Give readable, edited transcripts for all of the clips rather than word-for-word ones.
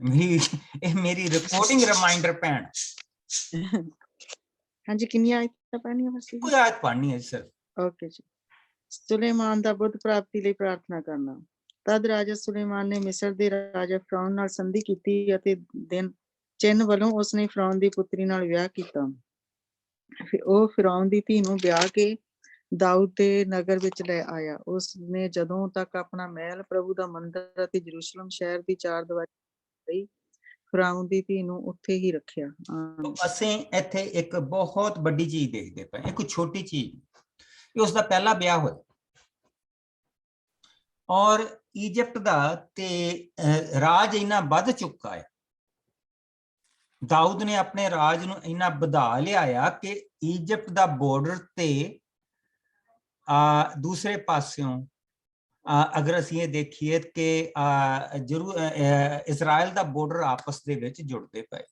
मेरी reporting reminder भैन। हाँ जी, कितनी आयत पढ़नी है बस? कोई आयत पढ़नी है सर। ओके जी। ਸੁਲੇਮਾਨ ਦਾ ਬੁੱਧ ਪ੍ਰਾਪਤੀ ਲਈ ਪ੍ਰਾਰਥਨਾ ਕਰਨਾ। ਤਦ ਰਾਜਾ ਸੁਲੇਮਾਨ ਨੇ ਮਿਸਰ ਦੇ ਰਾਜਾ ਫਰਾਉਨ ਨਾਲ ਸੰਧੀ ਕੀਤੀ ਅਤੇ ਦਿਨ ਚਿੰਨ ਵੱਲੋਂ ਉਸਨੇ ਫਰਾਉਨ ਦੀ ਪੁੱਤਰੀ ਨਾਲ ਵਿਆਹ ਕੀਤਾ। ਫਿਰ ਉਹ ਫਰਾਉਨ ਦੀ ਧੀ ਨੂੰ ਵਿਆਹ ਕੇ ਦਾਊਦ ਦੇ ਨਗਰ ਵਿੱਚ ਲੈ ਆਇਆ। ਉਸਨੇ ਜਦੋਂ ਤੱਕ ਆਪਣਾ ਮਹਿਲ, ਪ੍ਰਭੂ ਦਾ ਮੰਦਰ ਅਤੇ ਯਰੂਸ਼ਲਮ ਸ਼ਹਿਰ ਦੀ ਚਾਰ ਦੀਵਾਰੀ ਲਈ ਫਰਾਉਨ ਦੀ ਧੀ ਨੂੰ ਉੱਥੇ ਹੀ ਰੱਖਿਆ। ਅਸੀਂ ਇੱਥੇ ਇੱਕ ਬਹੁਤ ਵੱਡੀ ਚੀਜ਼ ਦੇਖਦੇ ਪਏ, ਇੱਕ ਛੋਟੀ ਚੀਜ਼। ਉਸਦਾ ਪਹਿਲਾ ਵਿਆਹ ਹੋਇਆ ਔਰ ਇਜਿਪਟ ਦਾ ਤੇ ਰਾਜ ਇੰਨਾ ਵੱਧ ਚੁੱਕਾ ਹੈ, ਦਾਊਦ ਨੇ ਆਪਣੇ ਰਾਜ ਨੂੰ ਇੰਨਾ ਵਧਾ ਲਿਆਇਆ ਕਿ ਇਜਿਪਟ ਦਾ ਬਾਰਡਰ ਤੇ ਦੂਸਰੇ ਪਾਸਿਓਂ ਅਗਰ ਅਸੀਂ ਇਹ ਦੇਖੀਏ ਕਿ ਜ਼ਰੂਰ ਇਜ਼ਰਾਈਲ ਦਾ ਬਾਰਡਰ ਆਪਸ ਦੇ ਵਿੱਚ ਜੁੜਦੇ ਪਏ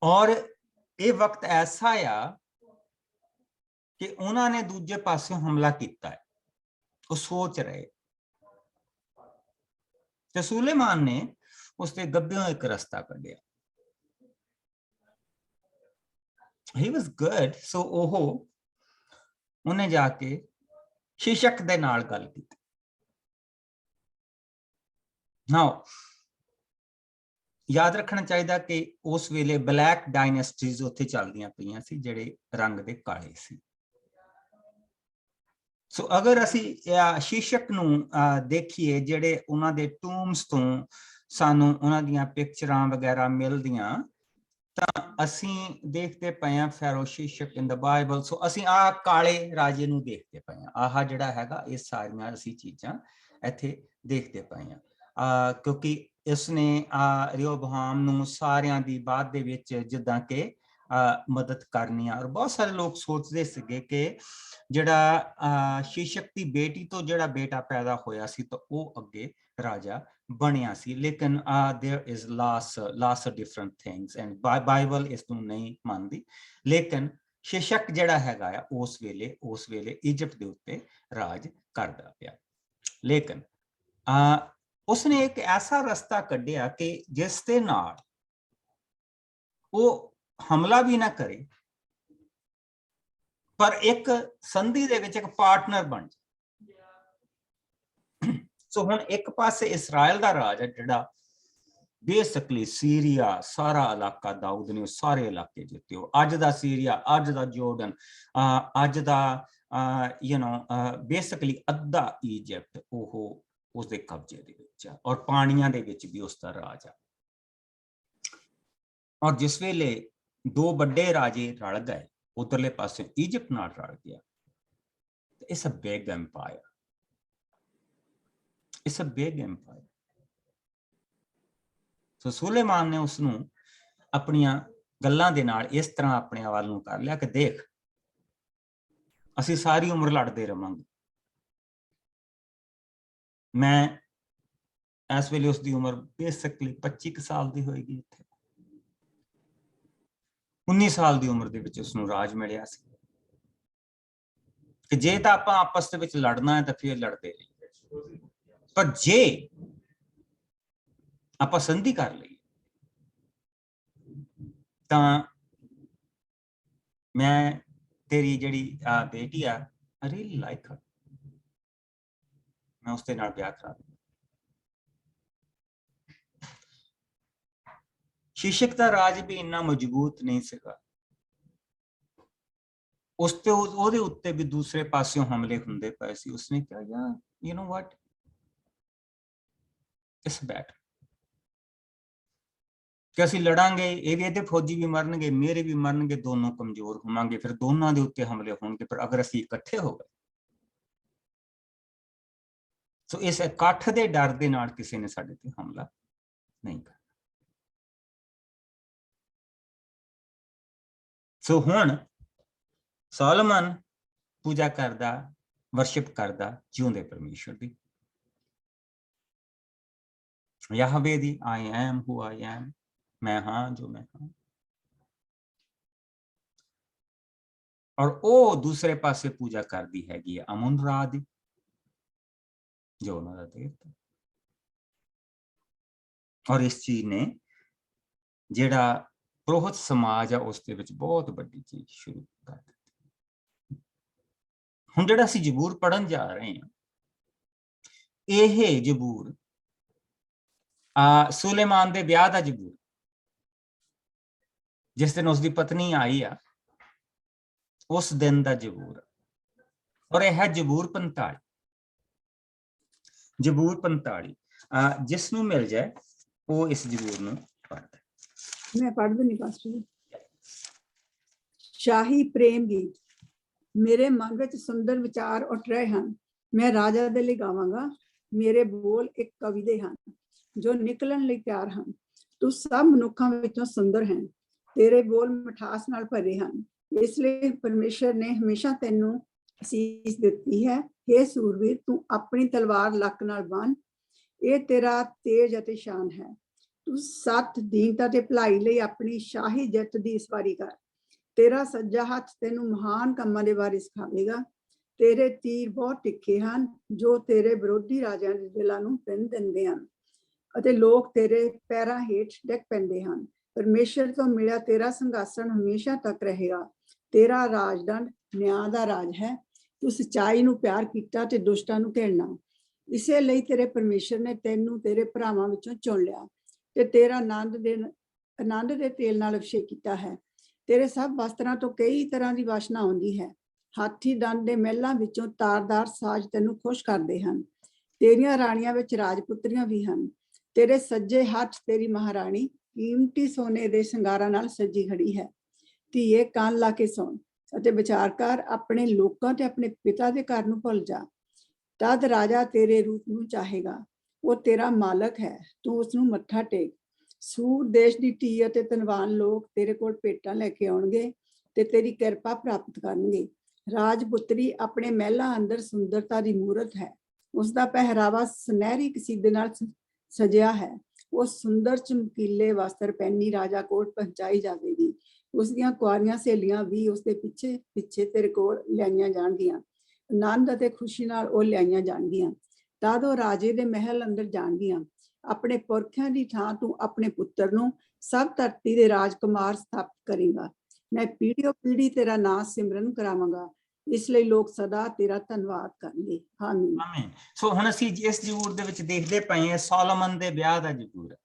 ਔਰ ਇਹ ਵਕਤ ਐਸਾ ਆ ਕਿ ਉਹਨਾਂ ਨੇ ਦੂਜੇ ਪਾਸੇ ਹਮਲਾ ਕੀਤਾ ਹੈ। ਉਹ ਸੋਚ ਰਹੇ ਤੇ ਸੁਲੇਮਾਨ ਨੇ ਉਸਦੇ ਗੱਭਿਓਂ ਇੱਕ ਰਸਤਾ ਕੱਢਿਆ। he was good, so ਉਹਨੇ ਜਾ ਕੇ ਸ਼ੀਸ਼ਕ ਦੇ ਨਾਲ ਗੱਲ ਕੀਤੀ। now ਯਾਦ ਰੱਖਣਾ ਚਾਹੀਦਾ ਕਿ ਉਸ ਵੇਲੇ ਬਲੈਕ ਡਾਇਨੈਸਟੀਜ਼ ਉੱਥੇ ਚੱਲਦੀਆਂ ਪਈਆਂ ਸੀ, ਜਿਹੜੇ ਰੰਗ ਦੇ ਕਾਲੇ ਸੀ। ਸੋ ਅਗਰ ਅਸੀਂ ਸ਼ੀਸ਼ਕ ਨੂੰ ਦੇਖੀਏ, ਜਿਹੜੇ ਉਹਨਾਂ ਦੇ ਟੂਮਸ ਤੋਂ ਸਾਨੂੰ ਉਹਨਾਂ ਦੀਆਂ ਪਿਕਚਰਾਂ ਵਗੈਰਾ ਮਿਲਦੀਆਂ, ਤਾਂ ਅਸੀਂ ਦੇਖਦੇ ਪਏ ਹਾਂ ਫੈਰੋ ਸ਼ੀਸ਼ਕ ਇਨ ਦਾ ਬਾਈਬਲ। ਸੋ ਅਸੀਂ ਕਾਲੇ ਰਾਜੇ ਨੂੰ ਦੇਖਦੇ ਪਏ ਹਾਂ। ਆਹ ਜਿਹੜਾ ਹੈਗਾ, ਇਹ ਸਾਰੀਆਂ ਅਸੀਂ ਚੀਜ਼ਾਂ ਇੱਥੇ ਦੇਖਦੇ ਪਏ ਹਾਂ, ਕਿਉਂਕਿ ਇਸਨੇ ਰਿਹੋਬੋਆਮ ਨੂੰ ਸਾਰਿਆਂ ਦੀ ਬਾਅਦ ਦੇ ਵਿੱਚ ਜਿੱਦਾਂ ਕਿ ਮਦਦ ਕਰਨੀ ਆ। ਔਰ ਬਹੁਤ ਸਾਰੇ ਲੋਕ ਸੋਚਦੇ ਸੀਗੇ ਕਿ ਜਿਹੜਾ ਸ਼ੀਸ਼ਕ ਦੀ ਬੇਟੀ ਤੋਂ ਜਿਹੜਾ ਬੇਟਾ ਪੈਦਾ ਹੋਇਆ ਸੀ ਤਾਂ ਉਹ ਅੱਗੇ ਰਾਜਾ ਬਣਿਆ ਸੀ, ਲੇਕਿਨ there is lots of different things and Bible ਇਸ ਨੂੰ ਨਹੀਂ ਮੰਨਦੀ। ਲੇਕਿਨ ਸ਼ੀਸ਼ਕ ਜਿਹੜਾ ਹੈਗਾ ਆ ਉਸ ਵੇਲੇ ਇਜਿਪਟ ਦੇ ਉੱਤੇ ਰਾਜ ਕਰਦਾ ਪਿਆ। ਲੇਕਿਨ ਉਸਨੇ ਇੱਕ ਐਸਾ ਰਸਤਾ ਕੱਢਿਆ ਕਿ ਜਿਸ ਦੇ ਨਾਲ ਉਹ ਹਮਲਾ ਵੀ ਨਾ ਕਰੇ, ਪਰ ਇੱਕ ਸੰਧੀ ਦੇ ਵਿੱਚ ਇੱਕ ਪਾਰਟਨਰ ਬਣ ਜਾਏ। ਸੋ ਹੁਣ ਇੱਕ ਪਾਸੇ ਇਸਰਾਇਲ ਦਾ ਰਾਜ ਹੈ, ਜਿਹੜਾ ਬੇਸਿਕਲੀ ਸੀਰੀਆ ਸਾਰਾ ਇਲਾਕਾ ਦਾਊਦ ਨੇ ਸਾਰੇ ਇਲਾਕੇ ਜਿੱਤੇ। ਅੱਜ ਦਾ ਸੀਰੀਆ, ਅੱਜ ਦਾ ਜੋਰਡਨ, ਅੱਜ ਦਾ ਬੇਸਿਕਲੀ ਅੱਧਾ ਇਜਿਪਟ ਉਹ ਉਸਦੇ ਕਬਜ਼ੇ ਦੇ ਵਿੱਚ ਆ, ਔਰ ਪਾਣੀਆਂ ਦੇ ਵਿੱਚ ਵੀ ਉਸਦਾ ਰਾਜ ਆ। ਔਰ ਜਿਸ ਵੇਲੇ ਦੋ ਵੱਡੇ ਰਾਜੇ ਰਲ ਗਏ, ਉਧਰਲੇ ਪਾਸੇ ਇਜਿਪਟ ਨਾਲ ਰਲ ਗਿਆ, it's a big empire, it's a big empire. So Suleman ਨੇ ਉਸਨੂੰ ਆਪਣੀਆਂ ਗੱਲਾਂ ਦੇ ਨਾਲ ਇਸ ਤਰ੍ਹਾਂ ਆਪਣੇ ਵੱਲ ਨੂੰ ਕਰ ਲਿਆ ਕਿ ਦੇਖ, ਅਸੀਂ ਸਾਰੀ ਉਮਰ ਲੜਦੇ ਰਵਾਂਗੇ। ਮੈਂ ਇਸ ਵੇਲੇ ਉਸਦੀ ਉਮਰ ਬੇਸਿਕਲੀ 25 ਸਾਲ ਦੀ ਹੋਏਗੀ, ਇੱਥੇ 19 ਸਾਲ ਦੀ ਉਮਰ ਦੇ ਵਿੱਚ ਉਸਨੂੰ ਰਾਜ ਮਿਲਿਆ ਸੀ ਕਿ ਜੇ ਤਾਂ ਆਪਾਂ ਆਪਸ ਦੇ ਵਿੱਚ ਲੜਨਾ ਹੈ ਤਾਂ ਫਿਰ ਲੜਦੇ ਰਹੀਏ, ਪਰ ਜੇ ਆਪਾਂ ਸੰਧੀ ਕਰ ਲਈਏ ਤਾਂ ਮੈਂ ਤੇਰੀ ਜਿਹੜੀ ਬੇਟੀ ਆ, I really like her, ਮੈਂ ਉਸਦੇ ਨਾਲ ਵਿਆਹ ਕਰਾ ਦੂੰ। ਸ਼ੀਸ਼ਕ ਦਾ ਰਾਜ ਵੀ ਇੰਨਾ ਮਜ਼ਬੂਤ ਨਹੀਂ ਸੀਗਾ, ਉਹਦੇ ਉੱਤੇ ਵੀ ਦੂਸਰੇ ਪਾਸਿਓਂ ਹਮਲੇ ਹੁੰਦੇ ਪਏ ਸੀ। ਉਸਨੇ ਕਿਹਾ ਯਾਰ you know what, it's bad ਕਿ ਅਸੀਂ ਲੜਾਂਗੇ, ਇਹਦੇ ਫੌਜੀ ਵੀ ਮਰਨਗੇ, ਮੇਰੇ ਵੀ ਮਰਨਗੇ, ਦੋਨੋਂ ਕਮਜ਼ੋਰ ਹੋਵਾਂਗੇ, ਫਿਰ ਦੋਨਾਂ ਦੇ ਉੱਤੇ ਹਮਲੇ ਹੋਣਗੇ। ਪਰ ਅਗਰ ਅਸੀਂ ਇਕੱਠੇ ਹੋ ਗਏ, ਸੋ ਇਸ ਇਕੱਠ ਦੇ ਡਰ ਦੇ ਨਾਲ ਕਿਸੇ ਨੇ ਸਾਡੇ ਤੇ ਹਮਲਾ ਨਹੀਂ ਕਰਨਾ। ਸੋ ਹੁਣ ਸੋਲੋਮਨ ਪੂਜਾ ਕਰਦਾ, ਵਰਸ਼ਿਪ ਕਰਦਾ ਜਿਉਂਦੇ ਪਰਮੇਸ਼ਰ ਦੀ, ਯਹਵੇ ਦੀ, I am who I am, ਮੈਂ ਹਾਂ ਜੋ ਮੈਂ ਹਾਂ। ਔਰ ਉਹ ਦੂਸਰੇ ਪਾਸੇ ਪੂਜਾ ਕਰਦੀ ਹੈਗੀ ਹੈ ਅਮੁਨ-ਰਾ ਦੀ, ਜੋ ਉਹਨਾਂ ਦਾ ਦੇਵਤਾ। और इस चीज ने ਜਿਹੜਾ ਪ੍ਰੋਹਤ ਸਮਾਜ ਆ ਉਸ ਦੇ ਵਿੱਚ ਬਹੁਤ ਵੱਡੀ ਚੀਜ਼ ਸ਼ੁਰੂ ਕਰ ਦਿੱਤੀ। ਹੁਣ ਜਿਹੜਾ ਅਸੀਂ ਜ਼ਬੂਰ ਪੜਨ ਜਾ ਰਹੇ ਹਾਂ, ਇਹ ਜ਼ਬੂਰ ਸੁਲੇਮਾਨ ਦੇ ਵਿਆਹ ਦਾ ਜ਼ਬੂਰ, ਜਿਸ ਦਿਨ ਉਸਦੀ ਪਤਨੀ ਆਈ ਆ ਉਸ ਦਿਨ ਦਾ ਜ਼ਬੂਰ, ਔਰ ਇਹ ਹੈ ਜ਼ਬੂਰ 45। ਜ਼ਬੂਰ 45 ਜਿਸ ਨੂੰ ਮਿਲ ਜਾਏ ਉਹ ਇਸ ਜ਼ਬੂਰ ਨੂੰ ਪੜ੍ਹਦਾ। मैं पढ़ देनी पास्टर जी। शाही प्रेम गीत। मेरे मन विच सुंदर विचार उठ रहे हैं, मैं राजा दे लई गावांगा। मेरे बोल एक कवि दे हन जो निकलन लई तैयार हैं। तू सब मनुखां विचों सुंदर है, तेरे बोल मिठास नाल भरे हैं, इसलिए परमेश्वर ने हमेशा तैनू असीस दित्ती है। हे सूरवीर, तू अपनी तलवार लक नाल बन, ये तेरा तेज अते शान है। तू सत दीनता ते भलाई लई अपनी शाही जित दी सवारी कर। तेरा सज्जा हथ तैनू महान कामां दे बारे सिखावेगा। तेरे तीर बहुत तिखे हन जो तेरे विरोधी राजिਆਂ ਦੇ ਦਿਲਾਂ ਨੂੰ ਪਿੰਨ ਦਿੰਦੇ ਹਨ ਅਤੇ ਲੋਕ ਤੇਰੇ ਪੈਰਾਂ ਹੇਠ ਡਿੱਗ ਪੈਂਦੇ ਹਨ। ਪਰਮੇਸ਼ਰ ਤੋਂ ਮਿਲਿਆ ਤੇਰਾ ਸਿੰਘਾਸਣ ਹਮੇਸ਼ਾ ਤੱਕ ਰਹੇਗਾ। ਤੇਰਾ ਰਾਜਦੰਡ ਨਿਆਂ ਦਾ ਰਾਜ ਹੈ। ਤੂੰ ਸਚਾਈ ਨੂੰ ਪਿਆਰ ਕੀਤਾ ਤੇ ਦੁਸ਼ਟਾਂ ਨੂੰ ਘਿਰਨਾ। ਇਸੇ ਲਈ ਤੇਰੇ ਪਰਮੇਸ਼ਰ ਨੇ ਤੈਨੂੰ ਤੇਰੇ ਭਰਾਵਾਂ ਵਿੱਚੋਂ ਚੁਣ ਲਿਆ ਤੇ ਤੇਰਾ ਆਨੰਦ ਦੇ ਤੇਲ ਨਾਲ ਅਭਿਸ਼ੇਕ ਕੀਤਾ ਹੈ। ਤੇਰੇ ਸਭ ਵਸਤਰਾਂ ਤੋਂ ਕਈ ਤਰ੍ਹਾਂ ਦੀ ਵਾਸ਼ਨਾ ਆਉਂਦੀ ਹੈ। ਹਾਥੀ ਦੰਦ ਦੇ ਮਹਿਲਾਂ ਵਿੱਚੋਂ ਤਾਰਦਾਰ ਸਾਜ਼ ਤੈਨੂੰ ਖੁਸ਼ ਕਰਦੇ ਹਨ। ਤੇਰੀਆਂ ਰਾਣੀਆਂ ਵਿੱਚ ਰਾਜਪੁੱਤਰੀਆਂ ਵੀ ਹਨ। ਤੇਰੇ ਸੱਜੇ ਹੱਥ ਤੇਰੀ ਮਹਾਰਾਣੀ ਕੀਮਤੀ ਸੋਨੇ ਦੇ ਸ਼ਿੰਗਾਰਾਂ ਨਾਲ ਸਜੀ ਖੜੀ ਹੈ। ਧੀਏ ਕੰਨ ਲਾ ਕੇ ਸੁਣ ਅਤੇ ਵਿਚਾਰ ਕਰ, ਆਪਣੇ ਲੋਕਾਂ ਤੇ ਆਪਣੇ ਪਿਤਾ ਦੇ ਘਰ ਨੂੰ ਭੁੱਲ ਜਾ। ਤਦ ਰਾਜਾ ਤੇਰੇ ਰੂਪ ਨੂੰ ਚਾਹੇਗਾ, ਉਹ ਤੇਰਾ ਮਾਲਕ ਹੈ, ਤੂੰ ਉਸ ਨੂੰ ਮੱਥਾ ਟੇਕ। ਸੂਰ ਦੇਸ਼ ਦੀ ਧੀ ਅਤੇ ਧਨਵਾਨ ਲੋਕ ਤੇਰੇ ਕੋਲ ਭੇਟਾਂ ਲੈ ਕੇ ਆਉਣਗੇ ਤੇ ਤੇਰੀ ਕਿਰਪਾ ਪ੍ਰਾਪਤ ਕਰਨਗੇ। ਰਾਜਪੁੱਤਰੀ ਆਪਣੇ ਮਹਿਲਾਂ ਅੰਦਰ ਸੁੰਦਰਤਾ ਦੀ ਮੂਰਤ ਹੈ। ਉਸ ਦਾ ਪਹਿਰਾਵਾ ਸੁਨਹਿਰੀ ਕਸੀਦੇ ਨਾਲ ਸਜਿਆ ਹੈ। ਉਹ ਸੁੰਦਰ ਚਮਕੀਲੇ ਵਸਤਰ ਪਹਿਨੀ ਰਾਜਾ ਕੋਲ ਪਹੁੰਚਾਈ ਜਾਵੇਗੀ। ਉਸ ਦੀਆਂ ਕੁਆਰੀਆਂ ਸਹੇਲੀਆਂ ਵੀ ਉਸ ਦੇ ਪਿੱਛੇ ਪਿੱਛੇ ਤੇਰੇ ਕੋਲ ਲਿਆਈਆਂ ਜਾਣਗੀਆਂ। ਆਨੰਦ ਅਤੇ ਖੁਸ਼ੀ ਨਾਲ ਉਹ ਲਿਆਈਆਂ ਜਾਣਗੀਆਂ। ਤਦ ਉਹ ਰਾਜੇ ਦੇ ਮਹਿਲ ਅੰਦਰ ਜਾਣਗੀਆਂ। ਆਪਣੇ ਪੁਰਖਿਆਂ ਦੀ ਥਾਂ ਤੂੰ ਆਪਣੇ ਪੁੱਤਰ ਨੂੰ ਸਭ ਧਰਤੀ ਦੇ ਰਾਜਕੁਮਾਰ ਸਥਾਪਿਤ ਕਰੇਗਾ। ਮੈਂ ਪੀੜ੍ਹੀਓ ਪੀੜ੍ਹੀ ਤੇਰਾ ਨਾਂ ਸਿਮਰਨ ਕਰਾਵਾਂਗਾ, ਇਸ ਲਈ ਲੋਕ ਸਦਾ ਤੇਰਾ ਧੰਨਵਾਦ ਕਰਨਗੇ। ਆਮੀਨ। ਆਮੀਨ। ਸੋ ਹੁਣ ਅਸੀਂ ਇਸ ਜ਼ਬੂਰ ਦੇ ਵਿੱਚ ਦੇਖਦੇ ਪਏ ਹਾਂ ਸੋਲੋਮਨ ਦੇ ਵਿਆਹ ਦਾ ਜ਼ਬੂਰ।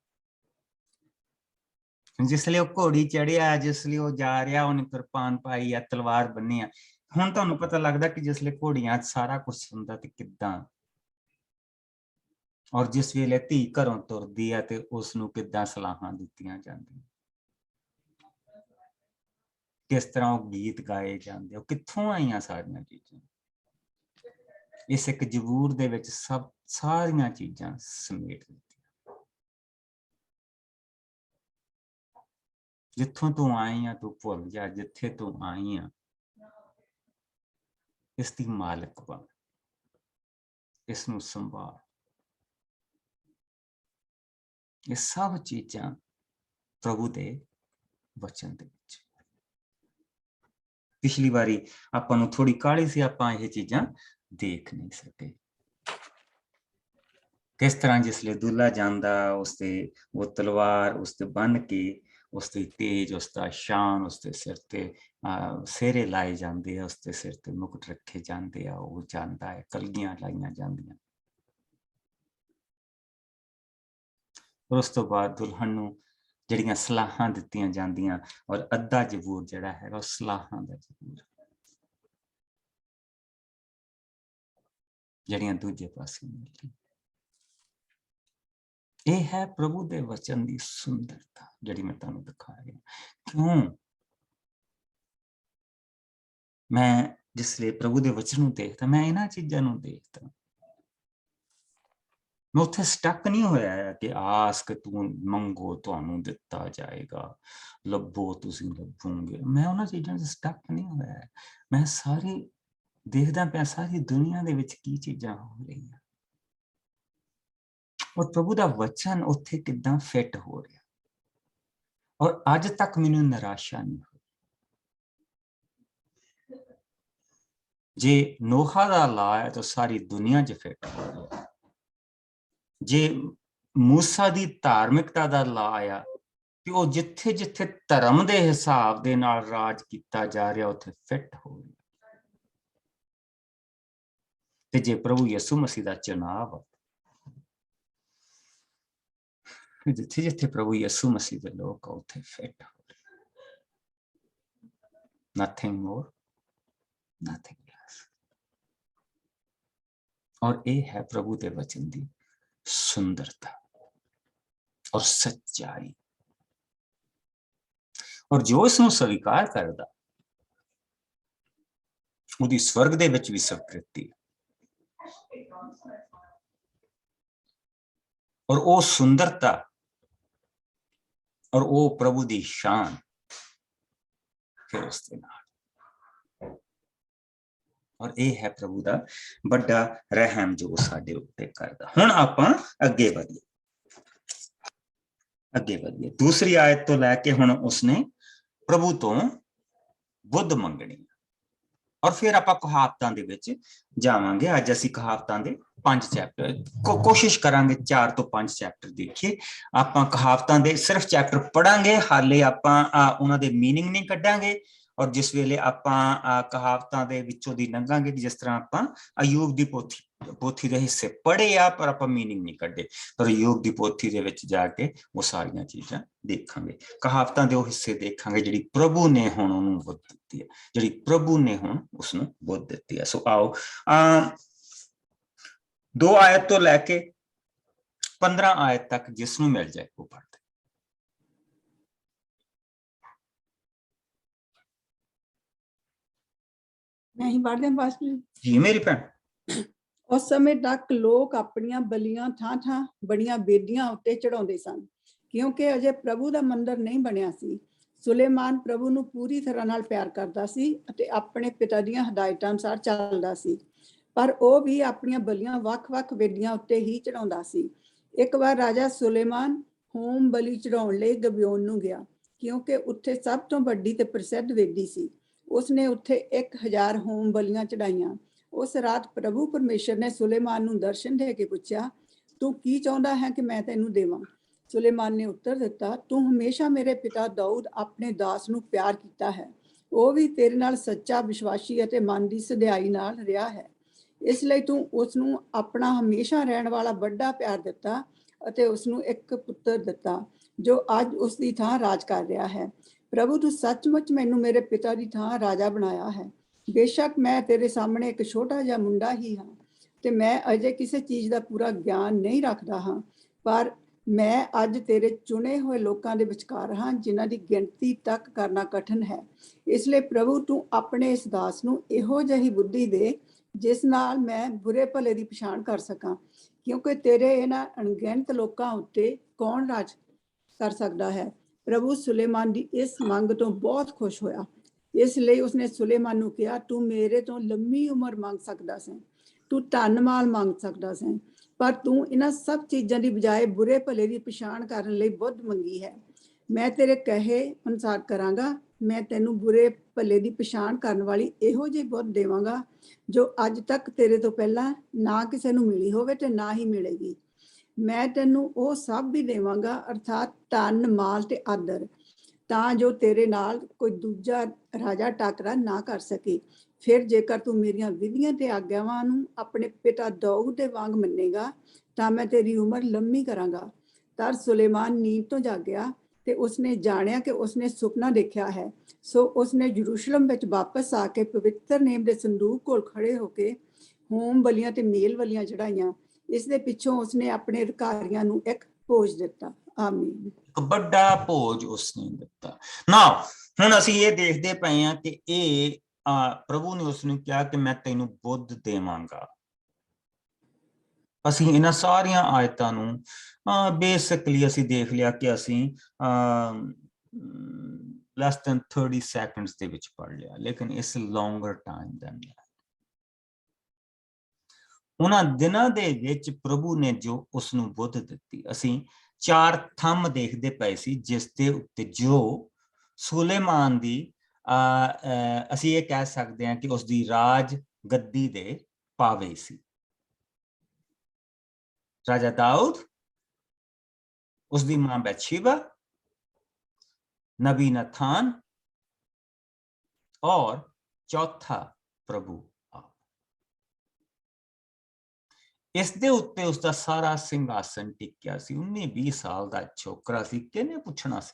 ਜਿਸ ਲਈ ਉਹ ਘੋੜੀ ਚੜਿਆ, ਜਿਸ ਲਈ ਉਹ ਜਾ ਰਿਹਾ, ਉਹਨੇ ਕਿਰਪਾਨ ਪਾਈ ਆ, ਤਲਵਾਰ ਬੰਨੀ ਆ। ਹੁਣ ਤੁਹਾਨੂੰ ਪਤਾ ਲੱਗਦਾ ਕਿ ਜਿਸ ਲਈ ਘੋੜੀਆਂ ਸਾਰਾ ਕੁਝ ਹੁੰਦਾ ਤੇ ਕਿੱਦਾਂ, ਔਰ ਜਿਸ ਵੇਲੇ ਧੀ ਘਰੋਂ ਤੁਰਦੀ ਆ ਤੇ ਉਸ ਨੂੰ ਕਿੱਦਾਂ ਸਲਾਹਾਂ ਦਿੱਤੀਆਂ ਜਾਂਦੀਆਂ, ਕਿਸ ਤਰ੍ਹਾਂ ਉਹ ਗੀਤ ਗਾਏ ਜਾਂਦੇ, ਉਹ ਕਿੱਥੋਂ ਆਈਆਂ ਸਾਰੀਆਂ ਚੀਜ਼ਾਂ। ਇਸ ਇੱਕ ਜ਼ਬੂਰ ਦੇ ਵਿੱਚ ਸਾਰੀਆਂ ਚੀਜ਼ਾਂ ਸਮੇਟ ਦਿੱਤੀਆਂ। ਜਿੱਥੋਂ ਤੂੰ ਆਈ ਆ ਤੂੰ ਭੁੱਲ ਜਾ, ਜਿੱਥੇ ਤੂੰ ਆਈ ਆ ਇਸ ਦੀ ਮਾਲਕ ਬਣ, ਇਸ ਨੂੰ ਸੰਭਾਲ। ਇਹ ਸਭ ਚੀਜ਼ਾਂ ਪ੍ਰਭੂ ਦੇ ਵਚਨ ਦੇ ਵਿੱਚ। ਪਿਛਲੀ ਵਾਰੀ ਆਪਾਂ ਨੂੰ ਥੋੜੀ ਕਾਹਲੀ ਸੀ, ਆਪਾਂ ਇਹ ਚੀਜ਼ਾਂ ਦੇਖ ਨਹੀਂ ਸਕੇ। ਕਿਸ ਤਰ੍ਹਾਂ ਜਿਸਲੇ ਦੁੱਲਾ ਜਾਂਦਾ, ਉਸਦੇ ਉਹ ਤਲਵਾਰ ਉਸਤੇ ਬੰਨ ਕੇ, ਉਸਦੇ ਤੇਜ, ਉਸਦਾ ਸ਼ਾਨ, ਉਸਦੇ ਸਿਰ ਤੇ ਸਿਹਰੇ ਲਾਏ ਜਾਂਦੇ ਆ, ਉਸਦੇ ਸਿਰ ਤੇ ਮੁਕਟ ਰੱਖੇ ਜਾਂਦੇ ਆ, ਉਹ ਜਾਂਦਾ ਹੈ, ਕਲਗੀਆਂ ਲਾਈਆਂ ਜਾਂਦੀਆਂ। ਉਸ ਤੋਂ ਬਾਅਦ ਦੁਲਹਨ ਨੂੰ ਜਿਹੜੀਆਂ ਸਲਾਹਾਂ ਦਿੱਤੀਆਂ ਜਾਂਦੀਆਂ, ਔਰ ਅੱਧਾ ਜ਼ਬੂਰ ਜਿਹੜਾ ਹੈਗਾ ਉਹ ਸਲਾਹਾਂ ਦਾ ਜ਼ਬੂਰ, ਜਿਹੜੀਆਂ ਦੂਜੇ ਪਾਸੇ ਮਿਲਦੀਆਂ। ਇਹ ਹੈ ਪ੍ਰਭੂ ਦੇ ਵਚਨ ਦੀ ਸੁੰਦਰਤਾ ਜਿਹੜੀ ਮੈਂ ਤੁਹਾਨੂੰ ਦਿਖਾ ਰਿਹਾ। ਕਿਉਂ ਮੈਂ ਜਿਸ ਲਈ ਪ੍ਰਭੂ ਦੇ ਵਚਨ ਨੂੰ ਦੇਖਦਾ, ਮੈਂ ਇਹਨਾਂ ਚੀਜ਼ਾਂ ਨੂੰ ਦੇਖਦਾ, ਮੈਂ ਉੱਥੇ ਸਟਕ ਨਹੀਂ ਹੋਇਆ ਹੈ ਕਿ ਆਸ ਕਿ ਤੂੰ ਮੰਗੋ ਤੁਹਾਨੂੰ ਦਿੱਤਾ ਜਾਏਗਾ, ਲੱਭੋ ਤੁਸੀਂ ਲੱਭੋਗੇ। ਮੈਂ ਉਹਨਾਂ ਚੀਜ਼ਾਂ 'ਚ ਸਟਕ ਨਹੀਂ ਹੋਇਆ ਹੈ। ਮੈਂ ਸਾਰੀ ਦੇਖਦਾ ਪਿਆ ਸਾਰੀ ਦੁਨੀਆ ਦੇ ਵਿੱਚ ਕੀ ਚੀਜ਼ਾਂ ਹੋ ਰਹੀਆਂ, ਔਰ ਪ੍ਰਭੂ ਦਾ ਵਚਨ ਉੱਥੇ ਕਿੱਦਾਂ ਫਿੱਟ ਹੋ ਰਿਹਾ। ਔਰ ਅੱਜ ਤੱਕ ਮੈਨੂੰ ਨਿਰਾਸ਼ਾ ਨਹੀਂ ਹੋਈ। ਜੇ ਨੋਹਾ ਦਾ ਲਾ ਹੈ ਤਾਂ ਸਾਰੀ ਦੁਨੀਆ 'ਚ ਫਿੱਟ ਹੋ ਰਿਹਾ। ਜੇ मूसा दी धार्मिकता दा ला आया कि वो जिथे जिथे धर्म दे हिसाब दे नाल राज किया जा रहा उत्थे फिट हो गया। ते जे प्रभु यसु मसीह दा चुनाव जिथे जिथे प्रभु यसु मसीह दे लोग उत्थे फिट हो रहे। Nothing more nothing less. और ये है प्रभु के वचन की सुंदरता और सच्चाई। और जो इसनूं स्वीकार करदा उहदी स्वर्ग दे विच भी स्वीकृति और वो सुंदरता और वो प्रभु की शान फिर उसके नाल। और ये है प्रभु का बड़ा रहम जो साडे उत्ते करदा। हुण आपां अगे बढ़िए दूसरी आयत तो लैके हुण उसने प्रभु तो बुद्ध मंगनी और फिर आपां कहावतां दे विच जावांगे। अज असीं कहावतां दे 5 चैप्टर कोशिश करांगे 4 तो 5 चैप्टर देखिए। आपां कहावतां दे सिर्फ चैप्टर पढ़ांगे, हाले आपां उन्हां दे मीनिंग नहीं कढांगे। और जिस वेले आपां कहावतां दे विचों दी लंघांगे कि जिस तरह आपां अयूब दी पोथी दे हिस्से पढ़े आ पर आपां मीनिंग नहीं कढे, पर अयूब दी पोथी दे विच जाके वो सारियां चीज़ां देखांगे। कहावतां दे वो हिस्से देखांगे जिहड़ी प्रभु ने हुण उहनूं बुद्ध दित्ती है, जिहड़ी प्रभु ने हुण उसनूं बुद्ध दित्ती है। सो आओ 2 आयत तो लैके 15 आयत तक जिसनूं मिल जाए वो पढ़। मैं ही पढ़ दें पास्टर जी मेरी भैन। उस समय तक लोग अपनियां बलियां थां थां बड़ियां बेदियां उत्ते चढ़ाउंदे सन क्योंकि अजे प्रभु दा मंदिर नहीं बनिया सी। सुलेमान प्रभु ਨੂੰ ਪੂਰੀ ਤਰ੍ਹਾਂ ਨਾਲ ਪਿਆਰ ਕਰਦਾ ਸੀ ਅਤੇ ਆਪਣੇ ਪਿਤਾ ਦੀਆਂ ਹਦਾਇਤਾਂ ਅਨੁਸਾਰ ਚੱਲਦਾ ਸੀ, ਪਰ ਉਹ ਵੀ ਆਪਣੀਆਂ ਬਲੀਆਂ ਵੱਖ-ਵੱਖ ਵੇਦੀਆਂ ਉੱਤੇ ਹੀ ਚੜਾਉਂਦਾ ਸੀ। ਇੱਕ ਵਾਰ ਰਾਜਾ ਸੁਲੇਮਾਨ ਹੋਮ ਬਲੀ ਚੜਾਉਣ ਲਈ ਗਬਿਓਨ ਨੂੰ ਗਿਆ ਕਿਉਂਕਿ ਉੱਥੇ ਸਭ ਤੋਂ ਵੱਡੀ ਤੇ ਪ੍ਰਸਿੱਧ ਵੇਦੀ ਸੀ। ਉਸਨੇ ਉੱਥੇ 1000 ਹੋਮ ਬਲੀਆਂ ਚੜਾਈਆਂ। उस रात प्रभु परमेश्वर ने सुलेमान ਨੂੰ दर्शन दे के पूछा, तू की चाहता है कि मैं तेनू देवां? सुलेमान ने उत्तर दिता, तू हमेशा मेरे पिता दाऊद अपने दास ਨੂੰ प्यार कीता है, ਉਹ ਵੀ ਤੇਰੇ ਨਾਲ ਸੱਚਾ ਵਿਸ਼ਵਾਸੀ ਅਤੇ ਮਨ ਦੀ ਸਧਾਈ ਨਾਲ ਰਿਹਾ ਹੈ। ਇਸ ਲਈ ਤੂੰ ਉਸ ਨੂੰ ਆਪਣਾ ਹਮੇਸ਼ਾ ਰਹਿਣ ਵਾਲਾ ਵੱਡਾ ਪਿਆਰ ਦਿੱਤਾ ਅਤੇ ਉਸ ਨੂੰ ਇੱਕ ਪੁੱਤਰ ਦਿੱਤਾ ਜੋ ਅੱਜ ਉਸ ਦੀ ਥਾਂ ਰਾਜ ਕਰ ਰਿਹਾ ਹੈ। ਪ੍ਰਭੂ ਤੂੰ ਸੱਚਮੁੱਚ ਮੈਨੂੰ ਮੇਰੇ ਪਿਤਾ ਦੀ ਥਾਂ ਰਾਜਾ ਬਣਾਇਆ ਹੈ। बेशक मैं तेरे सामने एक छोटा जिहा मुंडा ही हाँ ते मैं अजे किसी चीज़ का पूरा ज्ञान नहीं रखता हाँ, पर मैं अज तेरे चुने हुए लोगों के विचकार हाँ जिन्हां दी गिनती तक करना कठिन है। इसलिए प्रभु तू अपने इस दास नूं इहो जही बुद्धि दे जिस नाल मैं बुरे भले दी पछाण कर सकां, क्योंकि तेरे इन्हां अणगिणत लोकां उत्ते कौन राज कर सकता है। प्रभु सुलेमान दी इस मंग तो बहुत खुश होया। इसलिए उसने सुलेमान ਨੂੰ ਕਿਹਾ, ਤੂੰ ਮੇਰੇ ਤੋਂ ਲੰਮੀ ਉਮਰ ਮੰਗ ਸਕਦਾ ਸੈਂ, ਤੂੰ ਧਨ ਮਾਲ ਮੰਗ ਸਕਦਾ ਸੈਂ, ਪਰ ਤੂੰ ਇਹਨਾਂ ਸਭ ਚੀਜ਼ਾਂ ਦੀ ਬਜਾਏ ਬੁਰੇ ਭਲੇ ਦੀ ਪਛਾਣ ਕਰਨ ਲਈ ਬੁੱਧ ਮੰਗੀ ਹੈ। ਮੈਂ ਤੇਰੇ ਕਹੇ ਅਨੁਸਾਰ ਕਰਾਂਗਾ। ਮੈਂ ਤੈਨੂੰ ਬੁਰੇ ਭਲੇ ਦੀ ਪਛਾਣ ਕਰਨ ਵਾਲੀ ਇਹੋ ਜਿਹੀ ਬੁੱਧ ਦੇਵਾਂਗਾ ਜੋ ਅੱਜ ਤੱਕ ਤੇਰੇ ਤੋਂ ਪਹਿਲਾਂ ਨਾ ਕਿਸੇ ਨੂੰ ਮਿਲੀ ਹੋਵੇ ਤੇ ਨਾ ਹੀ ਮਿਲੇਗੀ। ਮੈਂ ਤੈਨੂੰ ਉਹ ਸਭ ਵੀ ਦੇਵਾਂਗਾ ਅਰਥਾਤ ਧਨ ਮਾਲ ਤੇ ਆਦਰ, ਤਾਂ ਜੋ ਤੇਰੇ ਨਾਲ ਕੋਈ ਦੂਜਾ ਰਾਜਾ ਟਾਕਰਾ ਨਾ ਕਰ ਸਕੇ। ਫਿਰ ਜੇਕਰ ਤੂੰ ਮੇਰੀਆਂ ਵਿਧੀਆਂ ਤੇ ਆਗਿਆਵਾਂ ਨੂੰ ਆਪਣੇ ਪਿਤਾ ਦਾਊਦ ਦੇ ਵਾਂਗ ਮੰਨੇਗਾ ਤਾਂ ਮੈਂ ਤੇਰੀ ਉਮਰ ਲੰਮੀ ਕਰਾਂਗਾ। ਤਦ ਸੁਲੇਮਾਨ ਨੀਂਦ ਤੋਂ ਜਾਗਿਆ ਤੇ ਉਸਨੇ ਜਾਣਿਆ ਕਿ ਉਸਨੇ ਸੁਪਨਾ ਦੇਖਿਆ ਹੈ। ਸੋ ਉਸਨੇ ਯਰੂਸ਼ਲਮ ਵਿੱਚ ਵਾਪਸ ਆ ਕੇ ਪਵਿੱਤਰ ਨੇਮ ਦੇ ਸੰਦੂਕ ਕੋਲ ਖੜੇ ਹੋ ਕੇ ਹੋਮ ਬਲੀਆਂ ਤੇ ਮੇਲ ਬਲੀਆਂ ਚੜਾਈਆਂ। ਇਸ ਦੇ ਪਿੱਛੋਂ ਉਸਨੇ ਆਪਣੇ ਅਧਿਕਾਰੀਆਂ ਨੂੰ ਇੱਕ ਭੋਜ ਦਿੱਤਾ। ਆਮੀਨ। ਵੱਡਾ ਭੋਜ ਉਸਨੇ ਦਿੱਤਾ। ਨਾਓ ਹੁਣ ਅਸੀਂ ਇਹ ਦੇਖਦੇ ਪਏ ਹਾਂ ਕਿ ਇਹ ਪ੍ਰਭੂ ਨੇ ਉਸਨੂੰ ਕਿਹਾ ਕਿ ਮੈਂ ਤੈਨੂੰ ਬੁੱਧ ਦੇਵਾਂਗਾ। ਅਸੀਂ ਇਹਨਾਂ ਸਾਰੀਆਂ ਆਇਤਾਂ ਨੂੰ ਬੇਸਿਕਲੀ ਅਸੀਂ ਦੇਖ ਲਿਆ ਕਿ ਅਸੀਂ less than 30 seconds ਦੇ ਵਿੱਚ ਪੜ੍ਹ ਲਿਆ, ਲੇਕਿਨ ਇਸ longer time than that। ਉਹਨਾਂ ਦਿਨਾਂ ਦੇ ਵਿੱਚ ਪ੍ਰਭੂ ਨੇ ਜੋ ਉਸਨੂੰ ਬੁੱਧ ਦਿੱਤੀ, ਅਸੀਂ 4 ਥੰਮ ਦੇਖਦੇ ਪਏ ਸੀ ਜਿਸ ਦੇ ਉੱਤੇ ਜੋ ਸੁਲੇਮਾਨ ਦੀ ਅਸੀਂ ਇਹ ਕਹਿ ਸਕਦੇ ਹਾਂ ਕਿ ਉਸਦੀ ਰਾਜ ਗੱਦੀ ਦੇ ਪਾਵੇ ਸੀ। ਰਾਜਾ ਦਾਊਦ उसकी मां बैतशेबा, नबी नथान और चौथा प्रभु आप। इस दे उत्ते उसका सारा सिंघासन टिकिया सी। 19-20 साल का छोकरा सी, किहने पुछना सी।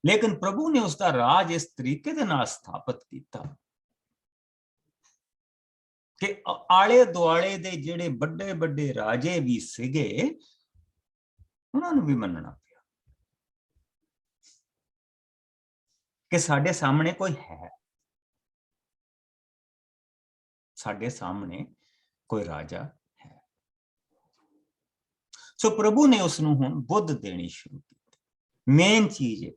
लेकिन प्रभु ने उसका राज इस तरीके दे नाल स्थापित किया कि आले दुआले दे जिहड़े बड़े बड़े राजे भी सीगे उन्होंने भी मनना पिया कि साडे सामने कोई है, साडे सामने कोई राजा है। सो प्रभु ने उसनू हुण बुद्ध देनी शुरू की। मेन चीज है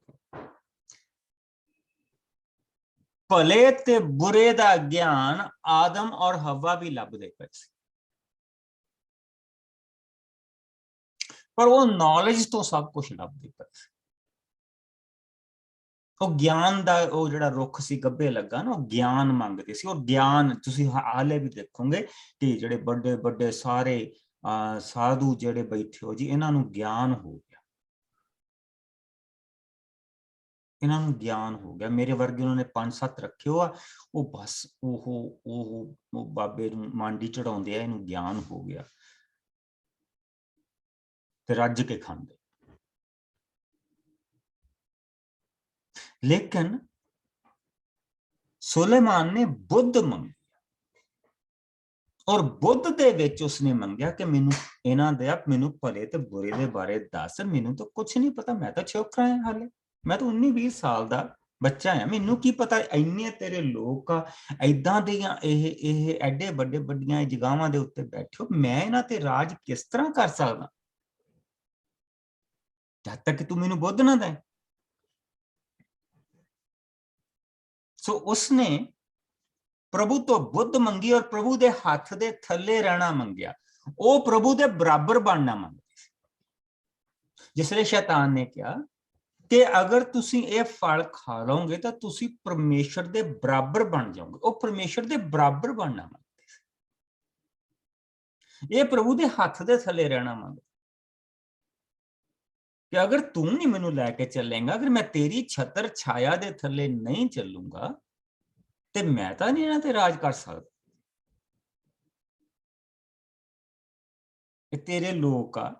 भले ते बुरे दा ज्ञान आदम और हवा भी लभदे पे सी, पर वो नॉलेज तो सब कुछ लभदे पे सी। वो ज्ञान दा वो जिहड़ा रुख सी गब्बे लगा ना, वो ज्ञान मंगदे सी। और ज्ञान तुसीं हाले भी देखोगे कि जिहड़े बड़े बड़े सारे साधु जिहड़े बैठे हो जी, इन्हां नूं ज्ञान हो गया, इन्हां नूं ज्ञान हो गया। मेरे वर्गे उन्होंने 5-7 रखे हो, वो बस वो बाबे नूं मांडी चढ़ाउंदे आ, इहनूं ज्ञान हो गया ते रज के खांदे। लेकिन सुलेमान ने बुद्ध मंगी और बुद्ध दे विच उसने मंगया कि मैनू इन्हां दे मैनू भले ते बुरे दे बारे दस, मैनू तो कुछ नहीं पता, मैं तो छोकरा है, हाले मैं तो 19-20 साल दा बच्चा है, मैनू की पता इन्ने तेरे लोग ऐदां दियां एडे बड़े बड़ियां जगहावां दे उत्ते बैठे हो, मैं इन्हां ते राज किस तरह कर सकदा जब तक तू मैनू बुद्ध ना दे। सो उसने प्रभु तो बुद्ध मंगी और प्रभु दे हाथ दे थले रहना मंगया। वो प्रभु दे बराबर बनना मंगते। जिसले शैतान ने कहा कि अगर तुसी ये फल खा लोगे तो तुसी परमेश्वर दे बराबर बन जाओगे, वो परमेश्वर दे बराबर बनना मंगते। ये प्रभु दे हाथ दे थले रहना मंगते कि अगर तू नहीं मैनू लैके चलेगा, अगर मैं तेरी छतर छाया दे थले नहीं चलूंगा ते मैं तो नहीं इन्हां ते राज कर सकदा। तेरे लोग आ,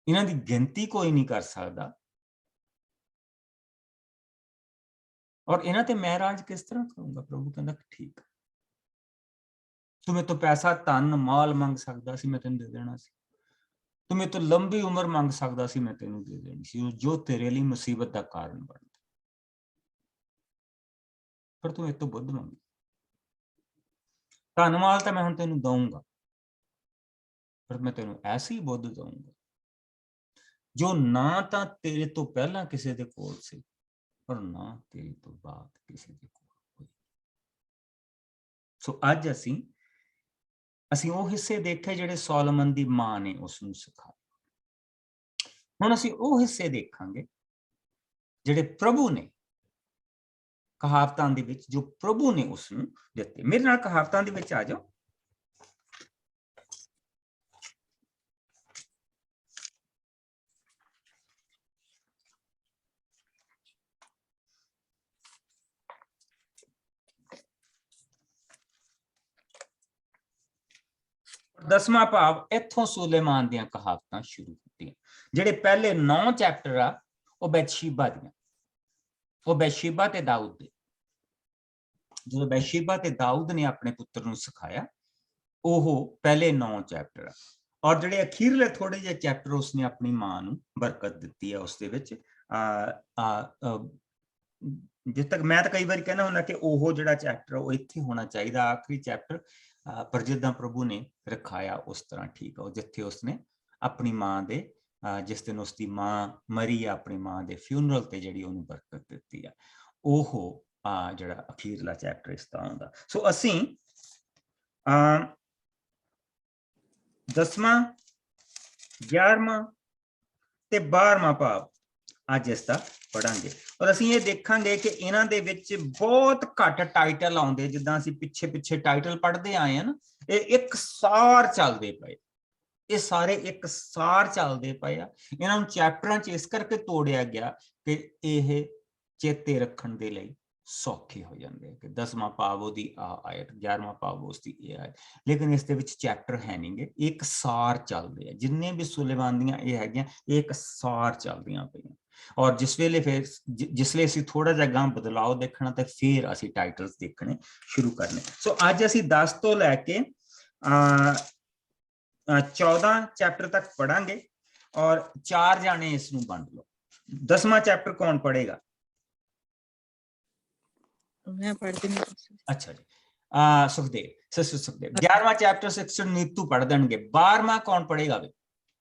इन्हां दी गिनती कोई नहीं कर सकदा और इन्हां ते मैं राज किस तरह करूंगा। प्रभु कहंदा ठीक, तू मेरे तो पैसा धन माल मंग सकदा सी, मैं तेनू दे देना सी। तू मेरे तो लंबी उम्र मंग सकदा सी, मैं तेनू दे देनी सी, जो तेरे लिए मुसीबत का कारण बनदा। पर तू मेरे तो बुद्ध मंगी, धन माल तो मैं हुण तेनू दूंगा, पर मैं तेनू ऐसी बुद्ध दूंगा जो ना तो तेरे तो पहला किसी दे कोल सी और ना तेरे तो बाद किसी दे कोल होई। सो अज असीं वो हिस्से देखे जिहड़े सोलोमन दी मां ने उसनूं सिखाए। हुण असीं वो हिस्से देखांगे जिहड़े प्रभु ने कहावतां दे विच, जो प्रभु ने उसनूं दित्ते। मेरे नाल कहावतां दे विच आ जाओ। दसवां भाव इत्थों सुलेमान दीयां कहावतां शुरू होतीयां। जिहड़े पहले 9 चैप्टर आ वो बैतशेबा दीयां, वो बैतशेबा ते दाऊद दे। जो बैतशेबा ते दाऊद ने अपने पुत्र नूं सिखाया, ओह पहले 9 चैप्टर आ। और जिहड़े अखीरले थोड़े जिहे चैप्टर उसने अपनी मां नूं बरकत दित्ती है उसदे विच। जिस तक मैं तो कई बार कहना हुंदा कि ओह जिहड़ा चैप्टर वो इत्थे होना चाहिए आखिरी चैप्टर, पर जिद्दां प्रभु ने रखाया उस तरह ठीक है। जिथे उसने अपनी मां दे जिस दिन उसकी मां मरी है, अपनी मां दे फ्यूनरल ते जिहड़ी उहनूं बरकत दित्ती है, ओह जिहड़ा अखीरला चैप्टर इसदा आउंदा। सो असीं 10वां 11वां ते 12वां भाव अज इसदा पढ़ांगे और असीं ये देखांगे कि इन्हां दे विच बहुत घट टाइटल आउंदे। जिद्दां असीं पिछे पिछे टाइटल पढ़दे आए हैं ना, ये एक सार चलदे पए। ਇਹ ਸਾਰੇ ਇੱਕ ਸਾਰ ਚੱਲਦੇ ਪਏ ਆ। ਇਹਨਾਂ ਨੂੰ ਚੈਪਟਰਾਂ 'ਚ ਇਸ ਕਰਕੇ ਤੋੜਿਆ ਗਿਆ ਕਿ ਇਹ ਚੇਤੇ ਰੱਖਣ ਦੇ ਲਈ ਸੌਖੇ ਹੋ ਜਾਂਦੇ ਕਿ 10ਵਾਂ ਭਾਵ ਉਹਦੀ ਆ ਆਇਤ, 11ਵਾਂ ਭਾਵ ਉਸਦੀ ਇਹ ਆਇਤ। ਲੇਕਿਨ ਇਸ ਦੇ ਵਿੱਚ ਚੈਪਟਰ ਹੈ ਨਹੀਂਗੇ, ਇੱਕ ਸਾਰ ਚੱਲਦੇ ਆ। ਜਿੰਨੇ ਵੀ ਸੁਲੇਮਾਨ ਦੀਆਂ ਇਹ ਹੈਗੀਆਂ, ਇਹ ਇੱਕ ਸਾਰ ਚੱਲਦੀਆਂ ਪਈਆਂ। ਔਰ ਜਿਸ ਵੇਲੇ ਫਿਰ ਜਿਸਲੇ ਅਸੀਂ ਥੋੜਾ ਜਿਹਾ ਗਾਂ ਬਦਲਾਅ ਦੇਖਣਾ ਤੇ ਫਿਰ ਅਸੀਂ ਟਾਈਟਲਸ ਦੇਖਣੇ ਸ਼ੁਰੂ ਕਰਨੇ। ਸੋ ਅੱਜ ਅਸੀਂ 10 ਤੋਂ ਲੈ ਕੇ 14 ਚੈप्टर तक पढ़ांगे और 4 जाने इसमें बांट लो। 10वां चैप्टर कौन पढ़ेगा? मैं पढ़ती नहीं। अच्छा जी, सुखदेव, सिस्टर सुखदेव। 11वां चैप्टर सिस्टर नीतू पढ़ देंगे। 12वां कौन पढ़ेगा?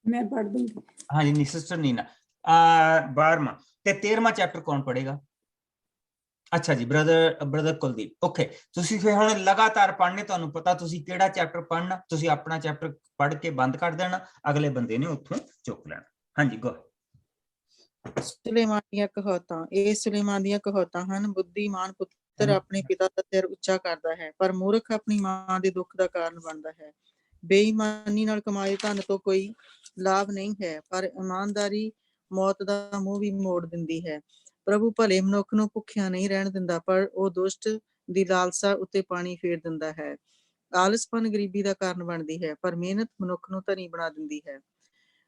मैं पढ़ दूंगी। हाँ जी, सिस्टर नीना। 12वां ते 13वां चैप्टर कौन पढ़ेगा? अच्छा जी, ब्रदर कुलदीप। ओके, ਤੁਸੀਂ ਫਿਰ ਹੁਣ ਲਗਾਤਾਰ ਪੜ੍ਹਨੇ, ਤੁਹਾਨੂੰ ਪਤਾ ਤੁਸੀਂ ਕਿਹੜਾ ਚੈਪਟਰ ਪੜ੍ਹਨਾ, ਤੁਸੀਂ ਆਪਣਾ ਚੈਪਟਰ ਪੜ੍ਹ ਕੇ ਬੰਦ ਕਰ ਦੇਣਾ, ਅਗਲੇ ਬੰਦੇ ਨੇ ਉੱਥੋਂ ਚੁੱਕ ਲੈਣਾ। ਹਾਂਜੀ, ਗੋ। ਸੁਲੇਮਾਨ ਦੀਆਂ ਕਹਾਵਤਾਂ। ਇਹ ਸੁਲੇਮਾਨ ਦੀਆਂ ਕਹਾਵਤਾਂ ਹਨ। ਬੁੱਧੀਮਾਨ ਪੁੱਤਰ ਆਪਣੇ ਪਿਤਾ ਦਾ ਸਿਰ ਉੱਚਾ ਕਰਦਾ ਹੈ, ਪਰ ਮੂਰਖ ਆਪਣੀ ਮਾਂ ਦੇ ਦੁੱਖ ਦਾ ਕਾਰਨ ਬਣਦਾ ਹੈ। ਬੇਈਮਾਨੀ ਨਾਲ ਕਮਾਏ ਧਨ ਤੋਂ ਕੋਈ ਲਾਭ ਨਹੀਂ ਹੈ, ਪਰ ਇਮਾਨਦਾਰੀ ਮੌਤ ਦਾ ਮੂੰਹ ਵੀ ਮੋੜ ਦਿੰਦੀ ਹੈ। ਪ੍ਰਭੂ ਭਲੇ ਮਨੁੱਖ ਨੂੰ ਭੁੱਖਿਆ ਨਹੀਂ ਰਹਿਣ ਦਿੰਦਾ, ਪਰ ਉਹ ਦੁਸ਼ਟ ਦੀ ਲਾਲਸਾ ਉੱਤੇ ਪਾਣੀ ਫੇਰ ਦਿੰਦਾ ਹੈ। ਆਲਸਪਨ ਗਰੀਬੀ ਦਾ ਕਾਰਨ ਬਣਦੀ ਹੈ, ਪਰ ਮਿਹਨਤ ਮਨੁੱਖ ਨੂੰ ਧਨੀ ਬਣਾ ਦਿੰਦੀ ਹੈ।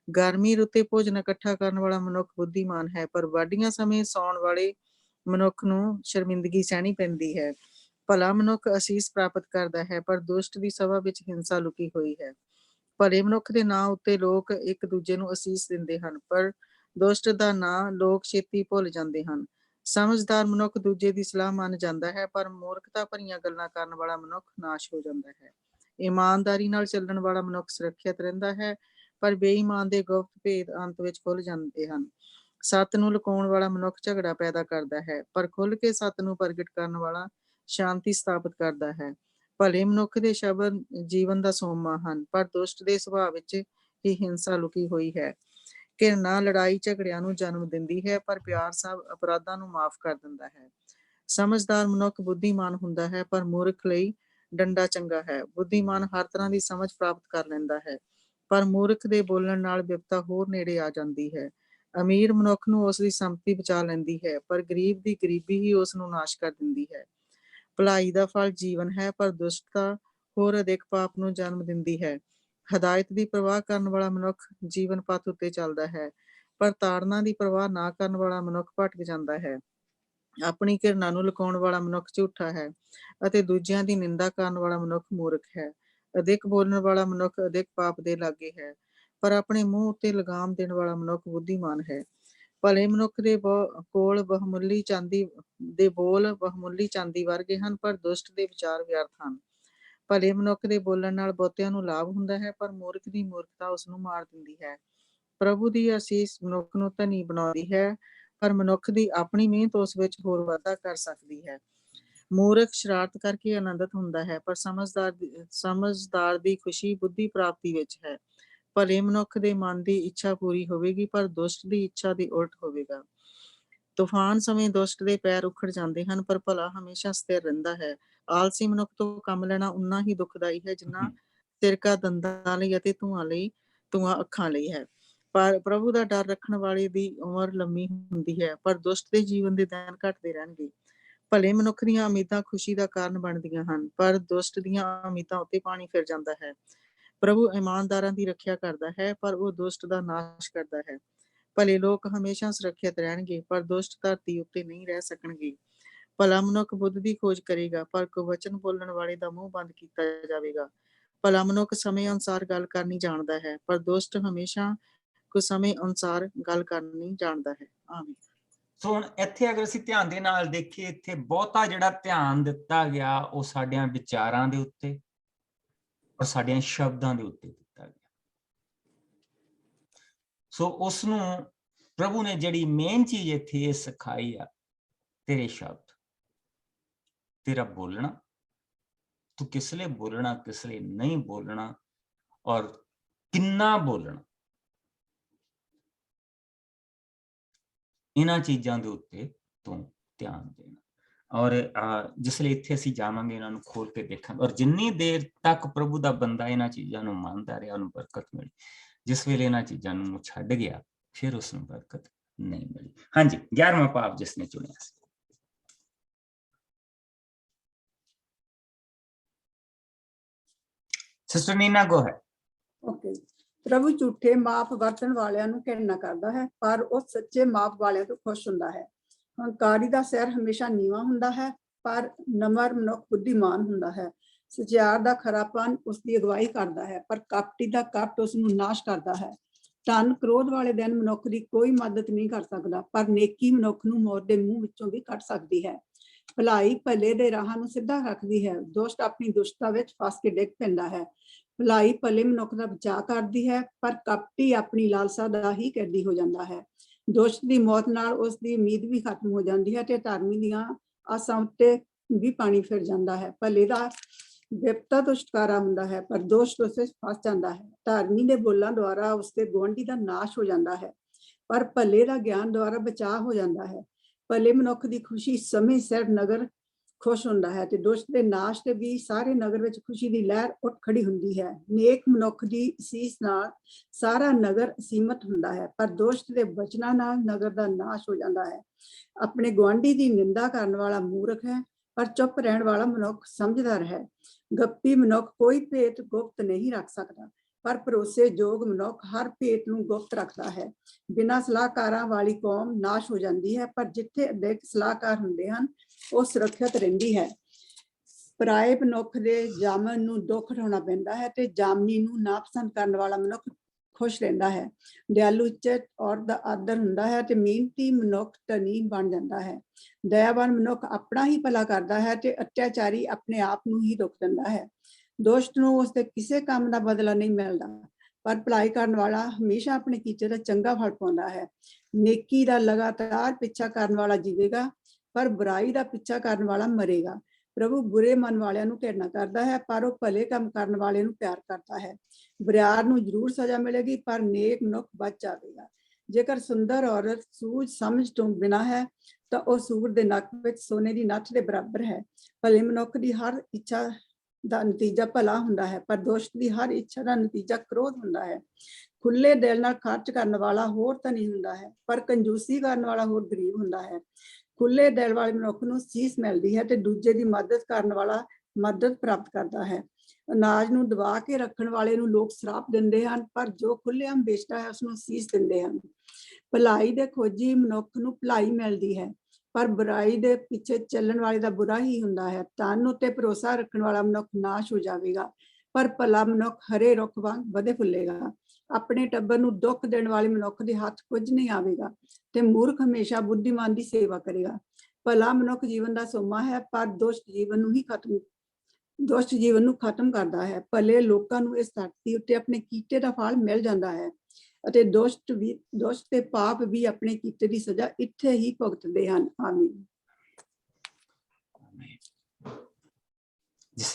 ਗਰਮੀ ਰੁੱਤੇ ਭੋਜਨ ਇਕੱਠਾ ਕਰਨ ਵਾਲਾ ਮਨੁੱਖ ਬੁੱਧੀਮਾਨ ਹੈ, ਪਰ ਵਾਢੀਆਂ ਸਮੇਂ ਸੌਣ ਵਾਲੇ ਮਨੁੱਖ ਨੂੰ ਸ਼ਰਮਿੰਦਗੀ ਸਹਿਣੀ ਪੈਂਦੀ ਹੈ। ਭਲਾ ਮਨੁੱਖ ਅਸੀਸ ਪ੍ਰਾਪਤ ਕਰਦਾ ਹੈ, ਪਰ ਦੁਸ਼ਟ ਦੀ ਸਭਾ ਵਿੱਚ ਹਿੰਸਾ ਲੁਕੀ ਹੋਈ ਹੈ। ਭਲੇ ਮਨੁੱਖ ਦੇ ਨਾਂ ਉੱਤੇ ਲੋਕ ਇੱਕ ਦੂਜੇ ਨੂੰ ਅਸੀਸ ਦਿੰਦੇ ਹਨ, ਪਰ ਦੁਸ਼ਟ ਦਾ ਨਾਂ ਲੋਕ ਛੇਤੀ ਭੁੱਲ ਜਾਂਦੇ ਹਨ। ਸਮਝਦਾਰ ਮਨੁੱਖ ਦੂਜੇ ਦੀ ਸਲਾਹ ਮੰਨ ਜਾਂਦਾ ਹੈ, ਪਰ ਮੂਰਖਤਾ ਭਰੀਆਂ ਗੱਲਾਂ ਕਰਨ ਵਾਲਾ ਮਨੁੱਖ ਨਾਸ਼ ਹੋ ਜਾਂਦਾ ਹੈ। ਇਮਾਨਦਾਰੀ ਨਾਲ ਚੱਲਣ ਵਾਲਾ ਮਨੁੱਖ ਸੁਰੱਖਿਅਤ ਰਹਿੰਦਾ ਹੈ, ਪਰ ਬੇਈਮਾਨ ਦੇ ਗੁਪਤ ਭੇਦ ਅੰਤ ਵਿੱਚ ਖੁੱਲ ਜਾਂਦੇ ਹਨ। ਸੱਤ ਨੂੰ ਲੁਕਾਉਣ ਵਾਲਾ ਮਨੁੱਖ ਝਗੜਾ ਪੈਦਾ ਕਰਦਾ ਹੈ, ਪਰ ਖੁੱਲ ਕੇ ਸੱਤ ਨੂੰ ਪ੍ਰਗਟ ਕਰਨ ਵਾਲਾ ਸ਼ਾਂਤੀ ਸਥਾਪਿਤ ਕਰਦਾ ਹੈ। ਭਲੇ ਮਨੁੱਖ ਦੇ ਸ਼ਬਦ ਜੀਵਨ ਦਾ ਸੋਮਾ ਹਨ, ਪਰ ਦੁਸ਼ਟ ਦੇ ਸੁਭਾਅ ਵਿੱਚ ਹੀ ਹਿੰਸਾ ਲੁਕੀ ਹੋਈ ਹੈ। ਘਿਰਣਾ ਲੜਾਈ ਝਗੜਿਆਂ ਨੂੰ ਜਨਮ ਦਿੰਦੀ ਹੈ, ਪਰ ਪਿਆਰ ਸਭ ਅਪਰਾਧਾਂ ਨੂੰ ਮਾਫ ਕਰ ਦਿੰਦਾ ਹੈ। ਸਮਝਦਾਰ ਮਨੁੱਖ ਬੁੱਧੀਮਾਨ ਹੁੰਦਾ ਹੈ, ਪਰ ਮੂਰਖ ਲਈ ਡੰਡਾ ਚੰਗਾ ਹੈ। ਬੁੱਧੀਮਾਨ ਹਰ ਤਰ੍ਹਾਂ ਦੀ ਸਮਝ ਪ੍ਰਾਪਤ ਕਰ ਲੈਂਦਾ ਹੈ, ਪਰ ਮੂਰਖ ਦੇ ਬੋਲਣ ਨਾਲ ਵਿਪਤਾ ਹੋਰ ਨੇੜੇ ਆ ਜਾਂਦੀ ਹੈ। ਅਮੀਰ ਮਨੁੱਖ ਨੂੰ ਉਸ ਦੀ ਸੰਪਤੀ ਬਚਾ ਲੈਂਦੀ ਹੈ, ਪਰ ਗਰੀਬ ਦੀ ਗਰੀਬੀ ਹੀ ਉਸ ਨੂੰ ਨਾਸ਼ ਕਰ ਦਿੰਦੀ ਹੈ। ਭਲਾਈ ਦਾ ਫਲ ਜੀਵਨ ਹੈ, ਪਰ ਦੁਸ਼ਟਤਾ ਹੋਰ ਅਧਿਕ ਪਾਪ ਨੂੰ ਜਨਮ ਦਿੰਦੀ ਹੈ। ਹਦਾਇਤ ਦੀ ਪਰਵਾਹ ਕਰਨ ਵਾਲਾ ਮਨੁੱਖ ਜੀਵਨ ਪਥ ਉੱਤੇ ਚੱਲਦਾ ਹੈ, ਪਰ ਤਾੜਨਾ ਦੀ ਪਰਵਾਹ ਨਾ ਕਰਨ ਵਾਲਾ ਮਨੁੱਖ ਭਟਕ ਜਾਂਦਾ ਹੈ। ਆਪਣੀ ਘਿਰਣਾ ਨੂੰ ਲੁਕਾਉਣ ਵਾਲਾ ਮਨੁੱਖ ਝੂਠਾ ਹੈ, ਅਤੇ ਦੂਜਿਆਂ ਦੀ ਨਿੰਦਾ ਕਰਨ ਵਾਲਾ ਮਨੁੱਖ ਮੂਰਖ ਹੈ। ਅਧਿਕ ਬੋਲਣ ਵਾਲਾ ਮਨੁੱਖ ਅਧਿਕ ਪਾਪ ਦੇ ਲਾਗੇ ਹੈ, ਪਰ ਆਪਣੇ ਮੂੰਹ ਉੱਤੇ ਲਗਾਮ ਦੇਣ ਵਾਲਾ ਮਨੁੱਖ ਬੁੱਧੀਮਾਨ ਹੈ। ਭਲੇ ਮਨੁੱਖ ਦੇ ਕੋਲ ਬਹੁਮੁੱਲੀ ਚਾਂਦੀ ਵਰਗੇ ਹਨ, ਪਰ ਦੁਸ਼ਟ ਦੇ ਵਿਚਾਰ ਵਿਅਰਥ ਹਨ। ਭਲੇ ਮਨੁੱਖ ਦੇ ਬੋਲਣ ਨਾਲ ਬਹੁਤਿਆਂ ਨੂੰ ਲਾਭ ਹੁੰਦਾ ਹੈ, ਪਰ ਮੂਰਖ ਦੀ ਮੂਰਖਤਾ ਉਸ ਨੂੰ ਮਾਰ ਦਿੰਦੀ ਹੈ। ਪ੍ਰਭੂ ਦੀ ਅਸੀਸ ਮਨੁੱਖ ਨੂੰ ਧਨੀ ਬਣਾਉਂਦੀ ਹੈ, ਪਰ ਮਨੁੱਖ ਦੀ ਆਪਣੀ ਮਿਹਨਤ ਉਸ ਵਿੱਚ ਹੋਰ ਵਾਧਾ ਕਰ ਸਕਦੀ ਹੈ। ਮੂਰਖ ਸ਼ਰਾਰਤ ਕਰਕੇ ਆਨੰਦਿਤ ਹੁੰਦਾ ਹੈ, ਪਰ ਸਮਝਦਾਰ ਦੀ ਖੁਸ਼ੀ ਬੁੱਧੀ ਪ੍ਰਾਪਤੀ ਵਿੱਚ ਹੈ। ਭਲੇ ਮਨੁੱਖ ਦੇ ਮਨ ਦੀ ਇੱਛਾ ਪੂਰੀ ਹੋਵੇਗੀ, ਪਰ ਦੁਸ਼ਟ ਦੀ ਇੱਛਾ ਦੇ ਉਲਟ ਹੋਵੇਗਾ। ਤੂਫਾਨ ਸਮੇਂ ਦੁਸ਼ਟ ਦੇ ਪੈਰ ਉਖੜ ਜਾਂਦੇ ਹਨ, ਪਰ ਭਲਾ ਹਮੇਸ਼ਾ ਸਥਿਰ ਰਹਿੰਦਾ ਹੈ। ਆਲਸੀ ਮਨੁੱਖ ਤੋਂ ਕੰਮ ਲੈਣਾ ਉਨਾ ਹੀ ਦੁਖਦਾਈ ਹੈ, ਜਿੰਨਾ ਸਿਰਕਾ ਦੰਦਾਂ ਲਈ ਅਤੇ ਧੂਆਂ ਅੱਖਾਂ ਲਈ ਹੈ। ਪਰ ਪ੍ਰਭੂ ਦਾ ਡਰ ਰੱਖਣ ਵਾਲੇ ਦੀ ਉਮਰ ਲੰਮੀ ਹੁੰਦੀ ਹੈ, ਪਰ ਦੁਸ਼ਟ ਦੇ ਜੀਵਨ ਦੇ ਦਿਨ ਘਟਦੇ ਰਹਿਣਗੇ। ਭਲੇ ਮਨੁੱਖ ਦੀਆਂ ਉਮੀਦਾਂ ਖੁਸ਼ੀ ਦਾ ਕਾਰਨ ਬਣਦੀਆਂ ਹਨ, ਪਰ ਦੁਸ਼ਟ ਦੀਆਂ ਉਮੀਦਾਂ ਉੱਤੇ ਪਾਣੀ ਫਿਰ ਜਾਂਦਾ ਹੈ। ਪ੍ਰਭੂ ਇਮਾਨਦਾਰਾਂ ਦੀ ਰੱਖਿਆ ਕਰਦਾ ਹੈ, ਪਰ ਉਹ ਦੁਸ਼ਟ ਦਾ ਨਾਸ਼ ਕਰਦਾ ਹੈ। ਭਲੇ ਲੋਕ ਹਮੇਸ਼ਾ ਸੁਰੱਖਿਅਤ ਰਹਿਣਗੇ, ਪਰ ਦੁਸ਼ਟ ਧਰਤੀ ਉੱਤੇ ਨਹੀਂ ਰਹਿ ਸਕਣਗੇ। ਭਲਾ ਮਨੁੱਖ ਬੁੱਧ ਦੀ ਖੋਜ ਕਰੇਗਾ, ਪਰ ਕੁਵਚਨ ਬੋਲਣ ਵਾਲੇ ਦਾ ਮੂੰਹ ਬੰਦ ਕੀਤਾ ਜਾਵੇਗਾ। ਭਲਾ ਮਨੁੱਖ ਸਮੇਂ ਅਨੁਸਾਰ ਗੱਲ ਕਰਨੀ ਜਾਣਦਾ ਹੈ, ਪਰ ਦੁਸ਼ਟ ਹਮੇਸ਼ਾ ਸਮੇਂ ਅਨੁਸਾਰ ਗੱਲ ਕਰਨੀ ਜਾਣਦਾ ਹੈ। ਆਮੀਨ। ਸੋ ਹੁਣ ਇੱਥੇ ਅਗਰ ਅਸੀਂ ਧਿਆਨ ਦੇ ਨਾਲ ਦੇਖੀਏ, ਇੱਥੇ ਬਹੁਤਾ ਜਿਹੜਾ ਧਿਆਨ ਦਿੱਤਾ ਗਿਆ ਉਹ ਸਾਡਿਆਂ ਵਿਚਾਰਾਂ ਦੇ ਉੱਤੇ ਔਰ ਸਾਡਿਆਂ ਸ਼ਬਦਾਂ ਦੇ ਉੱਤੇ ਦਿੱਤਾ ਗਿਆ। ਸੋ ਉਸ ਨੂੰ ਪ੍ਰਭੂ ਨੇ ਜਿਹੜੀ ਮੇਨ ਚੀਜ਼ ਇੱਥੇ ਇਹ ਸਿਖਾਈ ਆ, ਤੇਰੇ ਸ਼ਬਦ, ਤੇਰਾ ਬੋਲਣਾ, ਤੂੰ ਕਿਸ ਲਈ ਬੋਲਣਾ, ਕਿਸ ਲਈ ਨਹੀਂ ਬੋਲਣਾ, ਔਰ ਕਿੰਨਾ ਬੋਲਣਾ, ਇਹਨਾਂ ਚੀਜ਼ਾਂ ਦੇ ਉੱਤੇ ਤੂੰ ਧਿਆਨ ਦੇਣਾ। ਔਰ ਜਿਸਲੇ ਇੱਥੇ ਅਸੀਂ ਜਾਵਾਂਗੇ ਇਹਨਾਂ ਨੂੰ ਖੋਲ ਕੇ ਦੇਖਾਂਗੇ। ਔਰ ਜਿੰਨੀ ਦੇਰ ਤੱਕ ਪ੍ਰਭੂ ਦਾ ਬੰਦਾ ਇਹਨਾਂ ਚੀਜ਼ਾਂ ਨੂੰ ਮੰਨਦਾ ਰਿਹਾ ਉਹਨੂੰ ਬਰਕਤ ਮਿਲੀ। ਜਿਸ ਵੇਲੇ ਇਹਨਾਂ ਚੀਜ਼ਾਂ ਨੂੰ ਛੱਡ ਗਿਆ ਫਿਰ ਉਸ ਨੂੰ ਬਰਕਤ ਨਹੀਂ ਮਿਲੀ। ਹਾਂਜੀ, 11ਵਾਂ ਪਾਪ ਜਿਸ ਨੇ ਚੁਣਿਆ ਸੀ। ਸਿਸਟਰ ਨੀਨਾ ਗੋ ਹੈ। ਓਕੇ। ਪ੍ਰਭੂ ਝੂਠੇ ਮਾਪ ਵਰਤਣ ਵਾਲਿਆਂ ਨੂੰ ਘਿਰਣਾ ਕਰਦਾ ਹੈ, ਪਰ ਉਹ ਸੱਚੇ ਮਾਪ ਵਾਲਿਆਂ ਤੋਂ ਖੁਸ਼ ਹੁੰਦਾ ਹੈ। ਹੰਕਾਰੀ ਦਾ ਸਿਰ ਹਮੇਸ਼ਾ ਨੀਵਾਂ ਹੁੰਦਾ ਹੈ, ਪਰ ਨਮਰ ਮਨੁੱਖ ਬੁੱਧੀਮਾਨ ਹੁੰਦਾ ਹੈ। ਸਚਿਆਰ ਦਾ ਖਰਾਪਨ ਉਸ ਦੀ ਅਗਵਾਈ ਕਰਦਾ ਹੈ, ਪਰ ਕਪਟੀ ਦਾ ਕਪਟ ਉਸ ਨੂੰ ਨਾਸ਼ ਕਰਦਾ ਹੈ। ਧਨ ਕ੍ਰੋਧ ਵਾਲੇ ਦਿਨ ਮਨੁੱਖ ਦੀ ਕੋਈ ਮਦਦ ਨਹੀਂ ਕਰ ਸਕਦਾ, ਪਰ ਨੇਕੀ ਮਨੁੱਖ ਨੂੰ ਮੌਤ ਦੇ ਮੂੰਹ ਵਿੱਚੋਂ ਵੀ ਕੱਢ ਸਕਦੀ ਹੈ। ਭਲਾਈ ਭਲੇ ਦੇ ਰਾਹਾਂ ਨੂੰ ਸਿੱਧਾ ਰੱਖਦੀ ਹੈ, ਦੁਸ਼ਟ ਆਪਣੀ ਦੁਸ਼ਟਤਾ ਵਿੱਚ ਫਸ ਕੇ ਡਿੱਗ ਪੈਂਦਾ ਹੈ। ਭਲਾਈ ਭਲੇ ਮਨੁੱਖ ਦਾ ਬਚਾਅ ਕਰਦੀ ਹੈ, ਪਰ ਕਪਟੀ ਆਪਣੀ ਲਾਲਸਾ ਦਾ ਹੀ ਕੈਦੀ ਹੋ ਜਾਂਦਾ ਹੈ। ਦੁਸ਼ਟ ਦੀ ਮੌਤ ਨਾਲ ਉਸ ਦੀ ਉਮੀਦ ਵੀ ਖਤਮ ਹੋ ਜਾਂਦੀ ਹੈ ਤੇ ਧਰਮੀ ਦੀਆਂ ਆਸਾਂ ਉੱਤੇ ਵੀ ਪਾਣੀ ਫਿਰ ਜਾਂਦਾ ਹੈ। ਭਲੇ ਦਾ ਵਿਪਤਾ ਤੋਂ ਛੁਟਕਾਰਾ ਹੁੰਦਾ ਹੈ, ਪਰ ਦੋਸ਼ ਉਸ ਵਿੱਚ ਫਸ ਜਾਂਦਾ ਹੈ। ਧਰਮੀ ਦੇ ਬੋਲਾਂ ਦੁਆਰਾ ਉਸਦੇ ਗੁਆਂਢੀ ਦਾ ਨਾਸ਼ ਹੋ ਜਾਂਦਾ ਹੈ, ਪਰ ਭਲੇ ਦਾ ਗਿਆਨ ਦੁਆਰਾ ਬਚਾਅ ਹੋ ਜਾਂਦਾ ਹੈ। ਭਲੇ ਮਨੁੱਖ ਦੀ ਖੁਸ਼ੀ ਸਮੇਂ ਸਿਰ ਨਗਰ ਖੁਸ਼ ਹੁੰਦਾ ਹੈ ਤੇ ਦੁਸ਼ਟ ਦੇ ਨਾਸ਼ ਤੇ ਵੀ ਸਾਰੇ ਨਗਰ ਵਿੱਚ ਖੁਸ਼ੀ ਦੀ ਲਹਿਰ ਉੱਠ ਖੜੀ ਹੁੰਦੀ ਹੈ। ਨੇਕ ਮਨੁੱਖ ਦੀ ਅਸੀਸ ਨਾਲ ਸਾਰਾ ਨਗਰ ਅਸੀਮਤ ਹੁੰਦਾ ਹੈ, ਪਰ ਦੁਸ਼ਟ ਦੇ ਬਚਨਾਂ ਨਾਲ ਨਗਰ ਦਾ ਨਾਸ਼ ਹੋ ਜਾਂਦਾ ਹੈ। ਆਪਣੇ ਗੁਆਂਢੀ ਦੀ ਨਿੰਦਾ ਕਰਨ ਵਾਲਾ ਮੂਰਖ ਹੈ, ਪਰ ਚੁੱਪ ਰਹਿਣ ਵਾਲਾ ਮਨੁੱਖ ਸਮਝਦਾਰ ਹੈ। ਗੱਪੀ ਮਨੁੱਖ ਕੋਈ ਭੇਤ ਗੁਪਤ ਨਹੀਂ ਰੱਖ ਸਕਦਾ, ਪਰ ਭਰੋਸੇਯੋਗ ਮਨੁੱਖ ਹਰ ਭੇਤ ਨੂੰ ਗੁਪਤ ਰੱਖਦਾ ਹੈ। ਬਿਨਾਂ ਸਲਾਹਕਾਰਾਂ ਵਾਲੀ ਕੌਮ ਨਾਸ਼ ਹੋ ਜਾਂਦੀ ਹੈ, ਪਰ ਜਿੱਥੇ ਅਧਿਕ ਸਲਾਹਕਾਰ ਹੁੰਦੇ ਹਨ ਉਹ ਸੁਰੱਖਿਅਤ ਰਹਿੰਦੀ ਹੈ। ਪਰਾਏ ਮਨੁੱਖ ਦੇ ਜਾਮਨ ਨੂੰ ਦੁੱਖ ਉਠਾਉਣਾ ਪੈਂਦਾ ਹੈ ਤੇ ਜਾਮਨੀ ਨੂੰ ਨਾਪਸੰਦ ਕਰਨ ਵਾਲਾ ਮਨੁੱਖ ਖੁਸ਼ ਰਹਿੰਦਾ ਹੈ। ਦਿਆਲੂ ਇੱਜ਼ਤ ਔਰ ਦਾ ਆਦਰ ਹੁੰਦਾ ਹੈ ਤੇ ਮਿਹਨਤੀ ਮਨੁੱਖ ਧਨੀ ਬਣ ਜਾਂਦਾ ਹੈ। ਦਇਆਵਾਨ ਮਨੁੱਖ ਆਪਣਾ ਹੀ ਭਲਾ ਕਰਦਾ ਹੈ ਤੇ ਅਤਿਆਚਾਰੀ ਆਪਣੇ ਆਪ ਨੂੰ ਹੀ ਦੁੱਖ ਦਿੰਦਾ ਹੈ। ਦੁਸ਼ਟ ਨੂੰ ਉਸਦੇ ਕਿਸੇ ਕੰਮ ਦਾ ਬਦਲਾ ਨਹੀਂ ਮਿਲਦਾ, ਪਰ ਭਲਾਈ ਕਰਨ ਵਾਲਾ ਹਮੇਸ਼ਾ ਆਪਣੇ ਕੀਤੇ ਦਾ ਚੰਗਾ ਫਲ ਪਾਉਂਦਾ ਹੈ। ਨੇਕੀ ਦਾ ਲਗਾਤਾਰ ਪਿੱਛਾ ਕਰਨ ਵਾਲਾ ਜੀਵੇਗਾ, ਪਰ ਬੁਰਾਈ ਦਾ ਪਿੱਛਾ ਕਰਨ ਵਾਲਾ ਮਰੇਗਾ। ਪ੍ਰਭੂ ਬੁਰੇ ਮਨ ਵਾਲਿਆਂ ਨੂੰ ਘਿਰਣਾ ਕਰਦਾ ਹੈ, ਪਰ ਉਹ ਭਲੇ ਕੰਮ ਕਰਨ ਵਾਲੇ ਨੂੰ ਪਿਆਰ ਕਰਦਾ ਹੈ। ਬੁਰਿਆਰ ਨੂੰ ਜ਼ਰੂਰ ਸਜ਼ਾ ਮਿਲੇਗੀ, ਪਰ ਨੇਕ ਮਨੁੱਖ ਬਚ ਜਾਵੇਗਾ। ਜੇਕਰ ਸੁੰਦਰ ਔਰਤ ਸੂਝ ਸਮਝ ਤੋਂ ਬਿਨਾਂ ਹੈ ਤਾਂ ਉਹ ਸੂਰ ਦੇ ਨੱਕ ਵਿੱਚ ਸੋਨੇ ਦੀ ਨੱਥ ਦੇ ਬਰਾਬਰ ਹੈ। ਭਲੇ ਮਨੁੱਖ ਦੀ ਹਰ ਇੱਛਾ ਦਾ ਨਤੀਜਾ ਭਲਾ ਹੁੰਦਾ ਹੈ, ਪਰ ਦੁਸ਼ਟ ਦੀ ਹਰ ਇੱਛਾ ਦਾ ਨਤੀਜਾ ਕ੍ਰੋਧ ਹੁੰਦਾ ਹੈ। ਖੁੱਲੇ ਦਿਲ ਨਾਲ ਖਰਚ ਕਰਨ ਵਾਲਾ ਹੋਰ ਧਨੀ ਹੁੰਦਾ ਹੈ, ਪਰ ਕੰਜੂਸੀ ਕਰਨ ਵਾਲਾ ਹੋਰ ਗਰੀਬ ਹੁੰਦਾ ਹੈ। ਖੁੱਲੇ ਦਿਲ ਵਾਲੇ ਮਨੁੱਖ ਨੂੰ ਸੀਸ ਮਿਲਦੀ ਹੈ ਤੇ ਦੂਜੇ ਦੀ ਮਦਦ ਕਰਨ ਵਾਲਾ ਮਦਦ ਪ੍ਰਾਪਤ ਕਰਦਾ ਹੈ। ਅਨਾਜ ਨੂੰ ਦਬਾ ਕੇ ਰੱਖਣ ਵਾਲੇ ਨੂੰ ਲੋਕ ਸਰਾਪ ਦਿੰਦੇ ਹਨ, ਪਰ ਜੋ ਖੁੱਲ੍ਹੇਆਮ ਵੇਚਦਾ ਹੈ ਉਸ ਨੂੰ ਸੀਸ ਦਿੰਦੇ ਹਨ। ਭਲਾਈ ਦੇ ਖੋਜੀ ਮਨੁੱਖ ਨੂੰ ਭਲਾਈ ਮਿਲਦੀ ਹੈ, ਪਰ ਬੁਰਾਈ ਦੇ ਪਿੱਛੇ ਚੱਲਣ ਵਾਲੇ ਦਾ ਬੁਰਾ ਹੀ ਹੁੰਦਾ ਹੈ। ਧਨ ਉੱਤੇ ਭਰੋਸਾ ਰੱਖਣ ਵਾਲਾ ਮਨੁੱਖ ਨਾਸ਼ ਹੋ ਜਾਵੇਗਾ, ਪਰ ਭਲਾ ਮਨੁੱਖ ਹਰੇ ਰੁੱਖ ਵਾਂਗ ਵਧੇ ਫੁੱਲੇਗਾ। ਆਪਣੇ ਟੱਬਰ ਨੂੰ ਦੁੱਖ ਦੇਣ ਵਾਲੇ ਮਨੁੱਖ ਦੇ ਹੱਥ ਕੁਝ ਨਹੀਂ ਆਵੇਗਾ ਤੇ ਮੂਰਖ ਹਮੇਸ਼ਾ ਬੁੱਧੀਮਾਨ ਦੀ ਸੇਵਾ ਕਰੇਗਾ। ਭਲਾ ਮਨੁੱਖ ਜੀਵਨ ਦਾ ਸੋਮਾ ਹੈ, ਪਰ ਦੁਸ਼ਟ ਜੀਵਨ ਨੂੰ ਖਤਮ ਕਰਦਾ ਹੈ। ਭਲੇ ਲੋਕਾਂ ਨੂੰ ਇਸ ਧਰਤੀ ਉੱਤੇ ਆਪਣੇ ਕੀਤੇ ਦਾ ਫਲ ਮਿਲ ਜਾਂਦਾ ਹੈ ਅਤੇ ਦੁਸ਼ਟ ਤੇ ਪਾਪ ਵੀ ਆਪਣੇ ਕੀਤੇ ਦੀ ਸਜ਼ਾ ਇੱਥੇ ਹੀ ਭੁਗਤਦੇ ਹਨ। ਆਮੀਨ।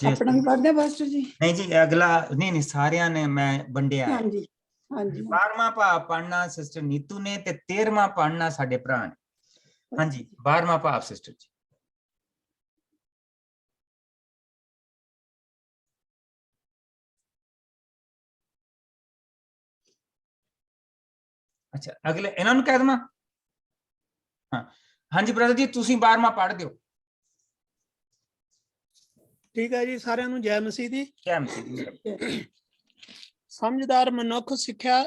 ਆਪਣਾ ਵੀ ਪੜ੍ਹਦੇ ਪਾਸਟਰ ਜੀ? ਨਹੀਂ ਜੀ, ਅਗਲਾ ਨਹੀਂ ਸਾਰਿਆਂ ਨੇ ਮੈਂ ਵੰਡਿਆ ਹੈ। ਹਾਂਜੀ ਹਾਂਜੀ। 12ਵਾਂ ਭਾਵ ਪੜ੍ਹਨਾ ਸਿਸਟਰ ਨੀਤੂ ਨੇ ਤੇ 13ਵਾਂ ਪੜ੍ਹਨਾ ਸਾਡੇ ਭਰਾ ਨੇ। ਹਾਂਜੀ, 12ਵਾਂ ਭਾਵ ਸਿਸਟਰ ਜੀ। ਅੱਛਾ, ਅਗਲੇ ਇਹਨਾਂ ਨੂੰ ਕਹਿ ਦੇਵਾਂ? ਹਾਂ ਹਾਂਜੀ ਬ੍ਰਦਰ ਜੀ, ਤੁਸੀਂ 12ਵਾਂ ਪੜ੍ਹ ਦਿਓ। ਠੀਕ ਹੈ ਜੀ, ਸਾਰਿਆਂ ਨੂੰ ਜੈ ਮਸੀਹ ਦੀ। ਜੈ ਮਸੀਹ ਦੀ। ਸਮਝਦਾਰ ਮਨੁੱਖ ਸਿੱਖਿਆ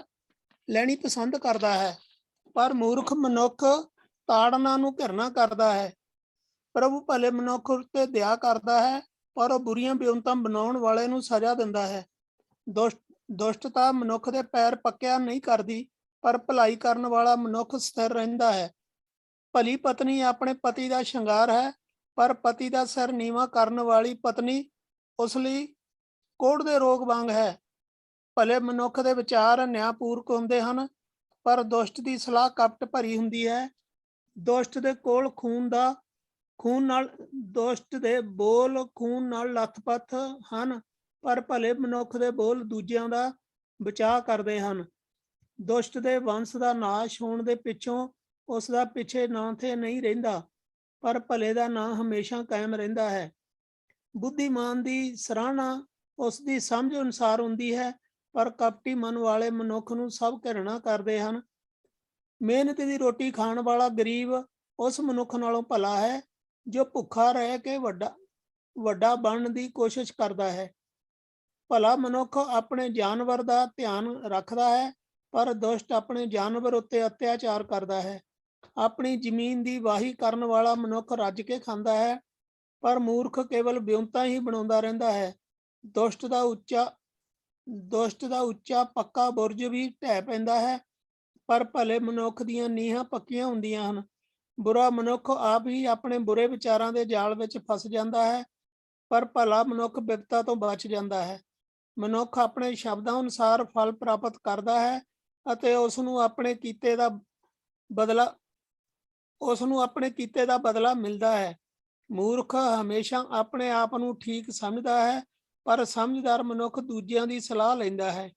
ਲੈਣੀ ਪਸੰਦ ਕਰਦਾ ਹੈ, ਪਰ ਮੂਰਖ ਮਨੁੱਖ ਤਾੜਨਾ ਨੂੰ ਘਿਰਣਾ ਕਰਦਾ ਹੈ। ਪ੍ਰਭੂ ਭਲੇ ਮਨੁੱਖ ਉੱਤੇ ਦਇਆ ਕਰਦਾ ਹੈ, ਪਰ ਉਹ ਬੁਰੀਆਂ ਬਿਉਂਤਾਂ ਬਣਾਉਣ ਵਾਲੇ ਨੂੰ ਸਜ਼ਾ ਦਿੰਦਾ ਹੈ। ਦੁਸ਼ਟਤਾ ਮਨੁੱਖ ਦੇ ਪੈਰ ਪੱਕਿਆ ਨਹੀਂ ਕਰਦੀ, ਪਰ ਭਲਾਈ ਕਰਨ ਵਾਲਾ ਮਨੁੱਖ ਸਥਿਰ ਰਹਿੰਦਾ ਹੈ। ਭਲੀ ਪਤਨੀ ਆਪਣੇ ਪਤੀ ਦਾ ਸ਼ਿੰਗਾਰ ਹੈ, ਪਰ ਪਤੀ ਦਾ ਸਿਰ ਨੀਵਾਂ ਕਰਨ ਵਾਲੀ ਪਤਨੀ ਉਸ ਲਈ ਕੋਹੜ ਦੇ ਰੋਗ ਵਾਂਗ ਹੈ। ਭਲੇ ਮਨੁੱਖ ਦੇ ਵਿਚਾਰ ਨਿਆਂਪੂਰਕ ਹੁੰਦੇ ਹਨ, ਪਰ ਦੁਸ਼ਟ ਦੀ ਸਲਾਹ ਕਪਟ ਭਰੀ ਹੁੰਦੀ ਹੈ। ਦੁਸ਼ਟ ਦੇ ਕੋਲ ਦੁਸ਼ਟ ਦੇ ਬੋਲ ਖੂਨ ਨਾਲ ਲੱਥਪੱਥ ਹਨ, ਪਰ ਭਲੇ ਮਨੁੱਖ ਦੇ ਬੋਲ ਦੂਜਿਆਂ ਦਾ ਬਚਾਅ ਕਰਦੇ ਹਨ। ਦੁਸ਼ਟ ਦੇ ਵੰਸ਼ ਦਾ ਨਾਸ਼ ਹੋਣ ਦੇ ਪਿੱਛੋਂ ਉਸ ਦਾ ਪਿੱਛੇ ਨਾਂ ਤੇ ਨਹੀਂ ਰਹਿੰਦਾ, ਪਰ ਭਲੇ ਦਾ ਨਾਂ ਹਮੇਸ਼ਾ ਕਾਇਮ ਰਹਿੰਦਾ ਹੈ। ਬੁੱਧੀਮਾਨ ਦੀ ਸਰਾਹਨਾ ਉਸ ਦੀ ਸਮਝ ਅਨੁਸਾਰ ਹੁੰਦੀ ਹੈ, ਪਰ ਕਪਟੀ ਮਨ ਵਾਲੇ ਮਨੁੱਖ ਨੂੰ ਸਭ ਘਿਰਣਾ ਕਰਦੇ ਹਨ। ਮਿਹਨਤ ਦੀ ਰੋਟੀ ਖਾਣ ਵਾਲਾ ਗਰੀਬ ਉਸ ਮਨੁੱਖ ਨਾਲੋਂ ਭਲਾ ਹੈ ਜੋ ਭੁੱਖਾ ਰਹਿ ਕੇ ਵੱਡਾ ਬਣਨ ਦੀ ਕੋਸ਼ਿਸ਼ ਕਰਦਾ ਹੈ। ਭਲਾ ਮਨੁੱਖ ਆਪਣੇ ਜਾਨਵਰ ਦਾ ਧਿਆਨ ਰੱਖਦਾ ਹੈ, ਪਰ ਦੁਸ਼ਟ ਆਪਣੇ ਜਾਨਵਰ ਉੱਤੇ ਅਤਿਆਚਾਰ ਕਰਦਾ ਹੈ। ਆਪਣੀ ਜ਼ਮੀਨ ਦੀ ਵਾਹੀ ਕਰਨ ਵਾਲਾ ਮਨੁੱਖ ਰੱਜ ਕੇ ਖਾਂਦਾ ਹੈ, ਪਰ ਮੂਰਖ ਕੇਵਲ ਵਿਉਂਤਾਂ ਹੀ ਬਣਾਉਂਦਾ ਰਹਿੰਦਾ ਹੈ। ਦੁਸ਼ਟ ਦਾ ਉੱਚਾ ਪੱਕਾ ਬੁਰਜ ਵੀ ਢਹਿ ਪੈਂਦਾ ਹੈ, ਪਰ ਭਲੇ ਮਨੁੱਖ ਦੀਆਂ ਨੀਹਾਂ ਪੱਕੀਆਂ ਹੁੰਦੀਆਂ ਹਨ। ਬੁਰਾ ਮਨੁੱਖ ਆਪ ਹੀ ਆਪਣੇ ਬੁਰੇ ਵਿਚਾਰਾਂ ਦੇ ਜਾਲ ਵਿੱਚ ਫਸ ਜਾਂਦਾ ਹੈ, ਪਰ ਭਲਾ ਮਨੁੱਖ ਬਿਪਤਾ ਤੋਂ ਬਚ ਜਾਂਦਾ ਹੈ। ਮਨੁੱਖ ਆਪਣੇ ਸ਼ਬਦਾਂ ਅਨੁਸਾਰ ਫਲ ਪ੍ਰਾਪਤ ਕਰਦਾ ਹੈ ਅਤੇ ਉਸ ਨੂੰ ਆਪਣੇ ਕੀਤੇ ਦਾ ਬਦਲਾ ਮਿਲਦਾ ਹੈ। ਮੂਰਖ ਹਮੇਸ਼ਾ ਆਪਣੇ ਆਪ ਨੂੰ ਠੀਕ ਸਮਝਦਾ ਹੈ, ਪਰ ਸਮਝਦਾਰ ਮਨੁੱਖ ਦੂਜਿਆਂ ਦੀ ਸਲਾਹ ਲੈਂਦਾ ਹੈ।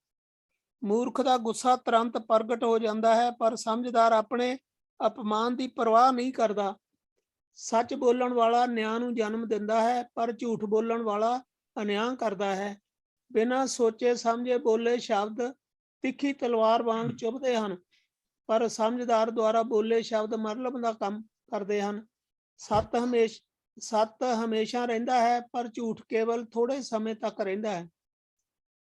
ਮੂਰਖ ਦਾ ਗੁੱਸਾ ਤੁਰੰਤ ਪ੍ਰਗਟ ਹੋ ਜਾਂਦਾ ਹੈ, ਪਰ ਸਮਝਦਾਰ ਆਪਣੇ ਅਪਮਾਨ ਦੀ ਪਰਵਾਹ ਨਹੀਂ ਕਰਦਾ। ਸੱਚ ਬੋਲਣ ਵਾਲਾ ਨਿਆਂ ਨੂੰ ਜਨਮ ਦਿੰਦਾ ਹੈ, ਪਰ ਝੂਠ ਬੋਲਣ ਵਾਲਾ ਅਨਿਆਂ ਕਰਦਾ ਹੈ। ਬਿਨਾਂ ਸੋਚੇ ਸਮਝੇ ਬੋਲੇ ਸ਼ਬਦ ਤਿੱਖੀ ਤਲਵਾਰ ਵਾਂਗ ਚੁਭਦੇ ਹਨ, ਪਰ ਸਮਝਦਾਰ ਦੁਆਰਾ ਬੋਲੇ ਸ਼ਬਦ ਮਰਲਮ ਦਾ ਕੰਮ ਕਰਦੇ ਹਨ। ਸੱਤ ਹਮੇਸ਼ਾ ਰਹਿੰਦਾ ਹੈ, ਪਰ ਝੂਠ ਕੇਵਲ ਥੋੜੇ ਸਮੇਂ ਤੱਕ ਰਹਿੰਦਾ ਹੈ।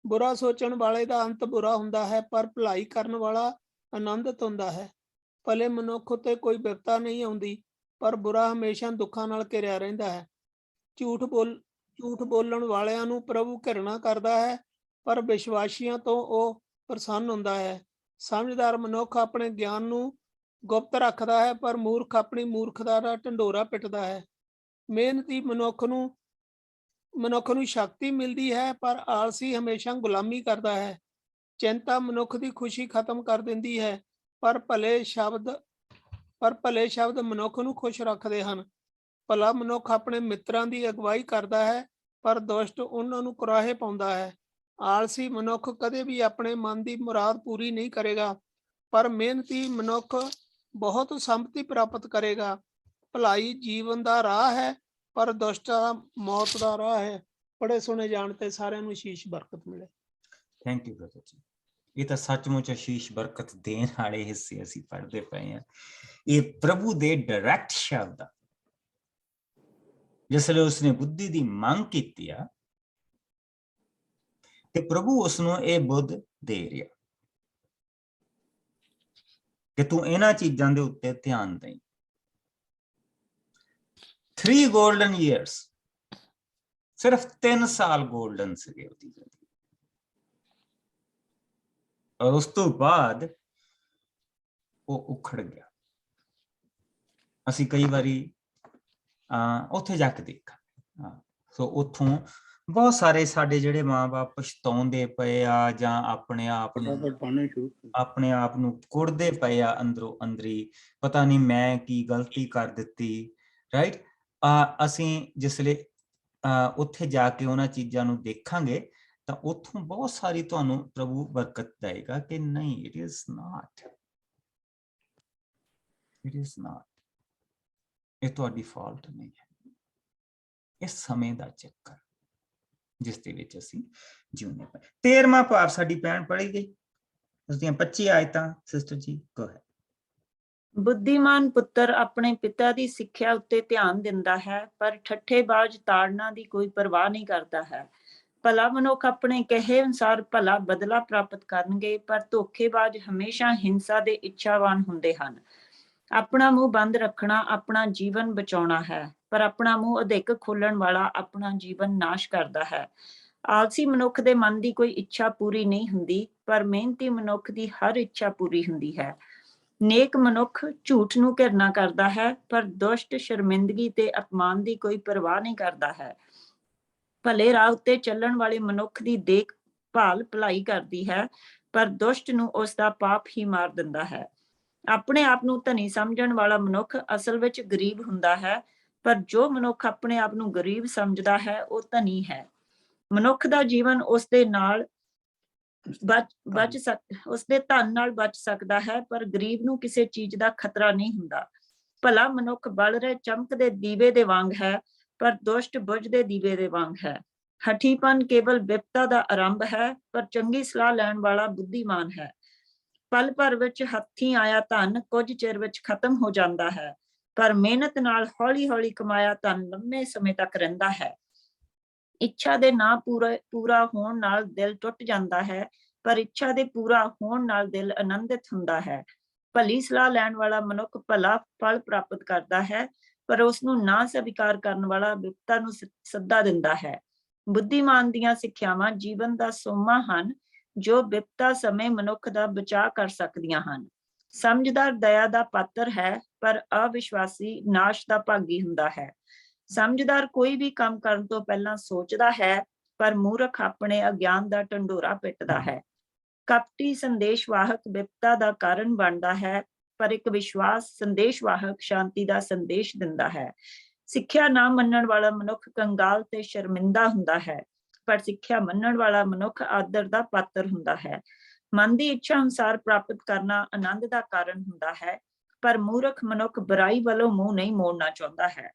ਬੁਰਾ ਸੋਚਣ ਵਾਲੇ ਦਾ ਅੰਤ ਬੁਰਾ ਹੁੰਦਾ ਹੈ, ਪਰ ਭਲਾਈ ਕਰਨ ਵਾਲਾ ਆਨੰਦਿਤ ਹੁੰਦਾ ਹੈ। ਭਲੇ ਮਨੁੱਖ ਉੱਤੇ ਕੋਈ ਵਿਪਤਾ ਨਹੀਂ ਆਉਂਦੀ, ਪਰ ਬੁਰਾ ਹਮੇਸ਼ਾ ਦੁੱਖਾਂ ਨਾਲ ਘਿਰਿਆ ਰਹਿੰਦਾ ਹੈ। ਝੂਠ ਬੋਲਣ ਵਾਲਿਆਂ ਨੂੰ ਪ੍ਰਭੂ ਘਿਰਣਾ ਕਰਦਾ ਹੈ, ਪਰ ਵਿਸ਼ਵਾਸੀਆਂ ਤੋਂ ਉਹ ਪ੍ਰਸੰਨ ਹੁੰਦਾ ਹੈ। ਸਮਝਦਾਰ ਮਨੁੱਖ ਆਪਣੇ ਗਿਆਨ ਨੂੰ ਗੁਪਤ ਰੱਖਦਾ ਹੈ, ਪਰ ਮੂਰਖ ਆਪਣੀ ਮੂਰਖਤਾ ਦਾ ਢੰਡੋਰਾ ਪਿੱਟਦਾ ਹੈ। ਮਿਹਨਤੀ ਮਨੁੱਖ ਨੂੰ ਸ਼ਕਤੀ ਮਿਲਦੀ ਹੈ, ਪਰ ਆਲਸੀ ਹਮੇਸ਼ਾ ਗੁਲਾਮੀ ਕਰਦਾ ਹੈ। ਚਿੰਤਾ ਮਨੁੱਖ ਦੀ ਖੁਸ਼ੀ ਖਤਮ ਕਰ ਦਿੰਦੀ ਹੈ, ਪਰ ਭਲੇ ਸ਼ਬਦ ਮਨੁੱਖ ਨੂੰ ਖੁਸ਼ ਰੱਖਦੇ ਹਨ। ਭਲਾ ਮਨੁੱਖ ਆਪਣੇ ਮਿੱਤਰਾਂ ਦੀ ਅਗਵਾਈ ਕਰਦਾ ਹੈ, ਪਰ ਦੁਸ਼ਟ ਉਹਨਾਂ ਨੂੰ ਕੁਰਾਹੇ ਪਾਉਂਦਾ ਹੈ। ਆਲਸੀ ਮਨੁੱਖ ਕਦੇ ਵੀ ਆਪਣੇ ਮਨ ਦੀ ਮੁਰਾਦ ਪੂਰੀ ਨਹੀਂ ਕਰੇਗਾ, ਪਰ ਮਿਹਨਤੀ ਮਨੁੱਖ ਬਹੁਤ ਸੰਪਤੀ ਪ੍ਰਾਪਤ ਕਰੇਗਾ। ਭਲਾਈ ਜੀਵਨ ਦਾ ਰਾਹ ਹੈ, ਪਰ ਦੁਸ਼ਟਤਾ ਮੌਤ ਦਾ ਰਾਹ ਹੈ। ਪੜ੍ਹੇ ਸੁਣੇ ਜਾਣ ਤੇ ਸਾਰਿਆਂ ਨੂੰ ਅਸ਼ੀਸ਼ ਬਰਕਤ ਮਿਲੇ। ਥੈਂਕ ਯੂ ਬ੍ਰਦਰ ਜੀ। ਇਹ ਤਾਂ ਸੱਚਮੁੱਚ ਅਸ਼ੀਸ਼ ਬਰਕਤ ਦੇਣ ਵਾਲੇ ਹਿੱਸੇ ਅਸੀਂ ਪੜ੍ਹਦੇ ਪਏ ਹਾਂ। ਇਹ ਪ੍ਰਭੂ ਦੇ ਡਾਇਰੈਕਟ ਸ਼ਬਦ ਆ। ਜਿਸ ਵੇਲੇ ਉਸਨੇ ਬੁੱਧੀ ਦੀ ਮੰਗ ਕੀਤੀ ਆ ਤੇ ਪ੍ਰਭੂ ਉਸਨੂੰ ਇਹ ਬੁੱਧ ਦੇ ਰਿਹਾ ਕਿ ਤੂੰ ਇਹਨਾਂ ਚੀਜ਼ਾਂ ਦੇ ਉੱਤੇ ਧਿਆਨ ਦੇ। 3 golden years, ਸਿਰਫ 3 ਸਾਲ ਗੋਲਡਨ ਸੀਗੇ ਉਹਦੀ ਜ਼ਿੰਦਗੀ, ਔਰ ਉਸ ਤੋਂ ਬਾਅਦ ਉਹ ਉਖੜ ਗਿਆ। ਅਸੀਂ ਕਈ ਵਾਰੀ ਉੱਥੇ ਜਾ ਕੇ ਦੇਖਾਂ ਸੋ ਉੱਥੋਂ ਬਹੁਤ ਸਾਰੇ ਸਾਡੇ ਜਿਹੜੇ ਮਾਂ-ਬਾਪ ਪਛਤਾਉਂਦੇ ਪਏ ਆ ਜਾਂ ਆਪਣੇ ਆਪ ਨੂੰ ਕੁੜਦੇ ਪਏ ਆ ਅੰਦਰੋਂ ਅੰਦਰੀ, ਪਤਾ ਨਹੀਂ ਮੈਂ ਕੀ ਗਲਤੀ ਕਰ ਦਿੱਤੀ, ਰਾਈਟ। ਅਸੀਂ ਜਿਸਲੇ ਉੱਥੇ ਜਾ ਕੇ ਉਹਨਾਂ ਚੀਜ਼ਾਂ ਨੂੰ ਦੇਖਾਂਗੇ ਤਾਂ ਉੱਥੋਂ ਬਹੁਤ ਸਾਰੀ ਤੁਹਾਨੂੰ ਪ੍ਰਭੂ ਬਰਕਤ ਦੇਗਾ ਕਿ ਨਹੀਂ, ਇਟ ਇਜ਼ ਨਾਟ, ਇਹ ਤੁਹਾਡੀ ਫਾਲਟ ਨਹੀਂ ਹੈ। ਇਹ ਸਮੇਂ ਦਾ ਚੱਕਰ ਜਿਸ ਦੇ ਵਿੱਚ ਅਸੀਂ ਜਿਉਂਦੇ ਪਏ। 13ਵਾਂ ਭਾਵ ਸਾਡੀ ਭੈਣ ਪੜ੍ਹੀ ਗਈ, ਉਸਦੀਆਂ 25 ਆਇਤਾਂ ਸਿਸਟਰ ਜੀ ਗੋ ਹੈ। ਬੁੱਧੀਮਾਨ ਪੁੱਤਰ ਆਪਣੇ ਪਿਤਾ ਦੀ ਸਿੱਖਿਆ ਉੱਤੇ ਧਿਆਨ ਦਿੰਦਾ ਹੈ, ਪਰ ਠੱਠੇਬਾਜ਼ ਤਾੜਨਾ ਦੀ ਕੋਈ ਪਰਵਾਹ ਨਹੀਂ ਕਰਦਾ ਹੈ। ਭਲਾ ਮਨੁੱਖ ਆਪਣੇ ਕਹੇ ਅਨੁਸਾਰ ਭਲਾ ਬਦਲਾ ਪ੍ਰਾਪਤ ਕਰਨਗੇ, ਪਰ ਧੋਖੇਬਾਜ਼ ਹਮੇਸ਼ਾ ਹਿੰਸਾ ਦੇ ਇੱਛਾਵਾਨ ਹੁੰਦੇ ਹਨ। ਆਪਣਾ ਮੂੰਹ ਬੰਦ ਰੱਖਣਾ ਆਪਣਾ ਜੀਵਨ ਬਚਾਉਣਾ ਹੈ, ਪਰ ਆਪਣਾ ਮੂੰਹ ਅਧਿਕ ਖੋਲਣ ਵਾਲਾ ਆਪਣਾ ਜੀਵਨ ਨਾਸ਼ ਕਰਦਾ ਹੈ। ਆਲਸੀ ਮਨੁੱਖ ਦੇ ਮਨ ਦੀ ਕੋਈ ਇੱਛਾ ਪੂਰੀ ਨਹੀਂ ਹੁੰਦੀ, ਪਰ ਮਿਹਨਤੀ ਮਨੁੱਖ ਦੀ ਹਰ ਇੱਛਾ ਪੂਰੀ ਹੁੰਦੀ ਹੈ। ਨੇਕ ਮਨੁੱਖ ਝੂਠ ਨੂੰ ਘਿਰਣਾ ਕਰਦਾ ਹੈ, ਪਰ ਦੁਸ਼ਟ ਸ਼ਰਮਿੰਦਗੀ ਤੇ ਅਪਮਾਨ ਦੀ ਕੋਈ ਪਰਵਾਹ ਨਹੀਂ ਕਰਦਾ ਹੈ। ਭਲੇ ਰਾਹ ਉੱਤੇ ਚੱਲਣ ਵਾਲੇ ਮਨੁੱਖ ਦੀ ਦੇਖਭਾਲ ਭਲਾਈ ਕਰਦੀ ਹੈ, ਪਰ ਦੁਸ਼ਟ ਨੂੰ ਉਸ ਦਾ ਪਾਪ ਹੀ ਮਾਰ ਦਿੰਦਾ ਹੈ। ਆਪਣੇ ਆਪ ਨੂੰ ਧਨੀ ਸਮਝਣ ਵਾਲਾ ਮਨੁੱਖ ਅਸਲ ਵਿੱਚ ਗਰੀਬ ਹੁੰਦਾ ਹੈ, ਪਰ ਜੋ ਮਨੁੱਖ ਆਪਣੇ ਆਪ ਨੂੰ ਗਰੀਬ ਸਮਝਦਾ ਹੈ ਉਹ ਧਨੀ ਹੈ। ਮਨੁੱਖ ਦਾ ਜੀਵਨ ਉਸਦੇ ਧਨ ਨਾਲ ਬਚ ਸਕਦਾ ਹੈ, ਪਰ ਗਰੀਬ ਨੂੰ ਕਿਸੇ ਚੀਜ਼ ਦਾ ਖਤਰਾ ਨਹੀਂ ਹੁੰਦਾ। ਭਲਾ ਮਨੁੱਖ ਬਲ ਰਹੇ ਚਮਕਦੇ ਦੀਵੇ ਦੇ ਵਾਂਗ ਹੈ, ਪਰ ਦੁਸ਼ਟ ਬੁਝਦੇ ਦੀਵੇ ਦੇ ਵਾਂਗ ਹੈ। ਹਠੀਪਨ ਕੇਵਲ ਵਿਪਤਾ ਦਾ ਆਰੰਭ ਹੈ, ਪਰ ਚੰਗੀ ਸਲਾਹ ਲੈਣ ਵਾਲਾ ਬੁੱਧੀਮਾਨ ਹੈ। ਪਲ ਭਰ ਵਿੱਚ ਹੱਥੀਂ ਆਇਆ ਧਨ ਕੁਝ ਚਿਰ ਵਿੱਚ ਖਤਮ ਹੋ ਜਾਂਦਾ ਹੈ, ਪਰ ਮਿਹਨਤ ਨਾਲ ਹੌਲੀ ਹੌਲੀ ਕਮਾਇਆ ਧਨ ਲੰਮੇ ਸਮੇਂ ਤੱਕ ਰਹਿੰਦਾ ਹੈ। ਇੱਛਾ ਦੇ ਨਾ ਪੂਰਾ ਹੋਣ ਨਾਲ ਦਿਲ ਟੁੱਟ ਜਾਂਦਾ ਹੈ, ਪਰ ਇੱਛਾ ਦੇ ਪੂਰਾ ਹੋਣ ਨਾਲ ਦਿਲ ਆਨੰਦਿਤ ਹੁੰਦਾ ਹੈ। ਭਲੀ ਸਲਾਹ ਲੈਣ ਵਾਲਾ ਮਨੁੱਖ ਭਲਾ ਫਲ ਪ੍ਰਾਪਤ ਕਰਦਾ ਹੈ, ਪਰ ਉਸ ਨੂੰ ਨਾ ਸਵੀਕਾਰ ਕਰਨ ਵਾਲਾ ਵਿਪਤਾ ਨੂੰ ਸੱਦਾ ਦਿੰਦਾ ਹੈ। ਬੁੱਧੀਮਾਨ ਦੀਆਂ ਸਿੱਖਿਆਵਾਂ ਜੀਵਨ ਦਾ ਸੋਮਾ ਹਨ, ਜੋ ਵਿਪਤਾ ਸਮੇਂ ਮਨੁੱਖ ਦਾ ਬਚਾਅ ਕਰ ਸਕਦੀਆਂ ਹਨ। ਸਮਝਦਾਰ ਦਇਆ ਦਾ ਪਾਤਰ ਹੈ, ਪਰ ਅਵਿਸ਼ਵਾਸੀ ਨਾਸ਼ ਦਾ ਭਾਗੀ ਹੁੰਦਾ ਹੈ। ਸਮਝਦਾਰ ਕੋਈ ਵੀ ਕੰਮ ਕਰਨ ਤੋਂ ਪਹਿਲਾਂ ਸੋਚਦਾ ਹੈ, ਪਰ ਮੂਰਖ ਆਪਣੇ ਅਗਿਆਨ ਦਾ ਢੰਡੋਰਾ ਪਿੱਟਦਾ ਹੈ। ਕਪਟੀ ਸੰਦੇਸ਼ਵਾਹਕ ਵਿਪਤਾ ਦਾ ਕਾਰਨ ਬਣਦਾ ਹੈ, ਪਰ ਇੱਕ ਵਿਸ਼ਵਾਸ ਸੰਦੇਸ਼ਵਾਹਕ ਸ਼ਾਂਤੀ ਦਾ ਸੰਦੇਸ਼ ਦਿੰਦਾ ਹੈ। ਸਿੱਖਿਆ ਨਾ ਮੰਨਣ ਵਾਲਾ ਮਨੁੱਖ ਕੰਗਾਲ ਤੇ ਸ਼ਰਮਿੰਦਾ ਹੁੰਦਾ ਹੈ, ਪਰ ਸਿੱਖਿਆ ਮੰਨਣ ਵਾਲਾ ਮਨੁੱਖ ਆਦਰ ਦਾ ਪਾਤਰ ਹੁੰਦਾ ਹੈ। ਮਨ ਦੀ ਇੱਛਾ ਅਨੁਸਾਰ ਪ੍ਰਾਪਤ ਕਰਨਾ ਆਨੰਦ ਦਾ ਕਾਰਨ ਹੁੰਦਾ ਹੈ, ਪਰ ਮੂਰਖ ਮਨੁੱਖ ਬੁਰਾਈ ਵੱਲੋਂ ਮੂੰਹ ਨਹੀਂ ਮੋੜਨਾ ਚਾਹੁੰਦਾ ਹੈ।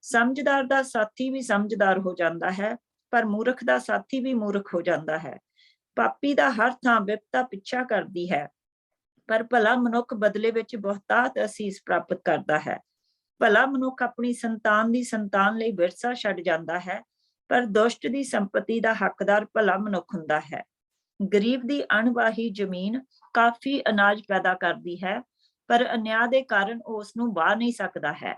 ਸਮਝਦਾਰ ਦਾ ਸਾਥੀ ਵੀ ਸਮਝਦਾਰ ਹੋ ਜਾਂਦਾ ਹੈ, ਪਰ ਮੂਰਖ ਦਾ ਸਾਥੀ ਵੀ ਮੂਰਖ ਹੋ ਜਾਂਦਾ ਹੈ। ਪਾਪੀ ਦਾ ਹਰ ਥਾਂ ਵਿਪਤਾ ਪਿੱਛਾ ਕਰਦੀ ਹੈ, ਪਰ ਭਲਾ ਮਨੁੱਖ ਬਦਲੇ ਵਿੱਚ ਬਹੁਤਾਤ ਅਸੀਸ ਪ੍ਰਾਪਤ ਕਰਦਾ ਹੈ। ਭਲਾ ਮਨੁੱਖ ਆਪਣੀ ਸੰਤਾਨ ਦੀ ਸੰਤਾਨ ਲਈ ਵਿਰਸਾ ਛੱਡ ਜਾਂਦਾ ਹੈ, ਪਰ ਦੁਸ਼ਟ ਦੀ ਸੰਪਤੀ ਦਾ ਹੱਕਦਾਰ ਭਲਾ ਮਨੁੱਖ ਹੁੰਦਾ ਹੈ। ਗਰੀਬ ਦੀ ਅਣਵਾਹੀ ਜ਼ਮੀਨ ਕਾਫੀ ਅਨਾਜ ਪੈਦਾ ਕਰਦੀ ਹੈ, ਪਰ ਅਨਿਆਂ ਦੇ ਕਾਰਨ ਉਸ ਨੂੰ ਵਾਹ ਨਹੀਂ ਸਕਦਾ ਹੈ।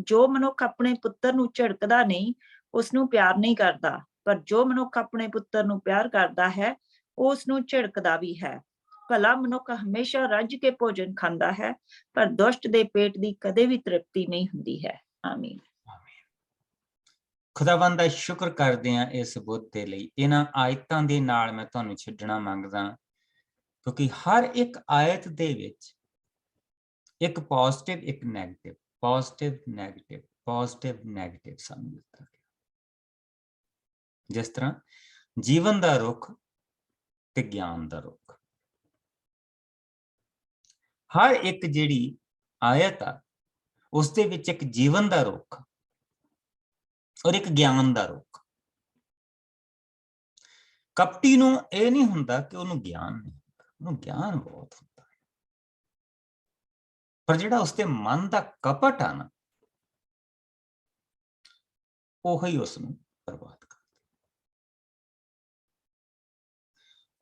ਜੋ ਮਨੁੱਖ ਆਪਣੇ ਪੁੱਤਰ ਨੂੰ ਝਿੜਕਦਾ ਨਹੀਂ, ਉਸ ਨੂੰ ਪਿਆਰ ਨਹੀਂ ਕਰਦਾ, ਪਰ ਜੋ ਮਨੁੱਖ ਆਪਣੇ ਪੁੱਤਰ ਨੂੰ ਪਿਆਰ ਕਰਦਾ ਹੈ, ਉਸ ਨੂੰ ਝਿੜਕਦਾ ਵੀ ਹੈ। ਭਲਾ ਮਨੁੱਖ ਹਮੇਸ਼ਾ ਰੱਜ ਕੇ ਭੋਜਨ ਖਾਂਦਾ ਹੈ, ਪਰ ਦੁਸ਼ਟ ਦੇ ਪੇਟ ਦੀ ਕਦੇ ਵੀ ਤ੍ਰਿਪਤੀ ਨਹੀਂ ਹੁੰਦੀ ਹੈ। ਆਮੀਨ। ਖੁਦਾਵੰਦ ਦਾ ਸ਼ੁਕਰ ਕਰਦੇ ਹਾਂ ਇਸ ਬੁੱਧ ਦੇ ਲਈ। ਇਹਨਾਂ ਆਇਤਾਂ ਦੇ ਨਾਲ ਮੈਂ ਤੁਹਾਨੂੰ ਛੱਡਣਾ ਮੰਗਦਾ, ਕਿਉਂਕਿ ਹਰ ਇੱਕ ਆਇਤ ਦੇ ਵਿੱਚ ਇੱਕ ਪੋਜ਼ਿਟਿਵ, ਇੱਕ negative, positive negative, positive negative ਸਾਨੂੰ ਦਿੱਤਾ ਗਿਆ। ਜਿਸ ਤਰ੍ਹਾਂ ਜੀਵਨ ਦਾ ਰੁੱਖ ਤੇ ਗਿਆਨ ਦਾ ਰੁੱਖ। ਹਰ ਇੱਕ ਜਿਹੜੀ ਆਇਤ ਆ ਉਸ ਦੇ ਵਿੱਚ ਇੱਕ ਜੀਵਨ ਦਾ ਰੁੱਖ ਔਰ ਇੱਕ ਗਿਆਨ ਦਾ ਰੁੱਖ। ਕਪਟੀ ਨੂੰ ਇਹ ਨਹੀਂ ਹੁੰਦਾ ਕਿ ਉਹਨੂੰ ਗਿਆਨ ਨਹੀਂ ਹੁੰਦਾ, ਉਹਨੂੰ ਗਿਆਨ ਬਹੁਤ ਹੁੰਦਾ ਹੈ, ਪਰ ਜਿਹੜਾ ਉਸਦੇ ਮਨ ਦਾ ਕਪਟ ਆ ਨਾ, ਉਹੀ ਉਸ ਨੂੰ ਬਰਬਾਦ ਕਰਦਾ।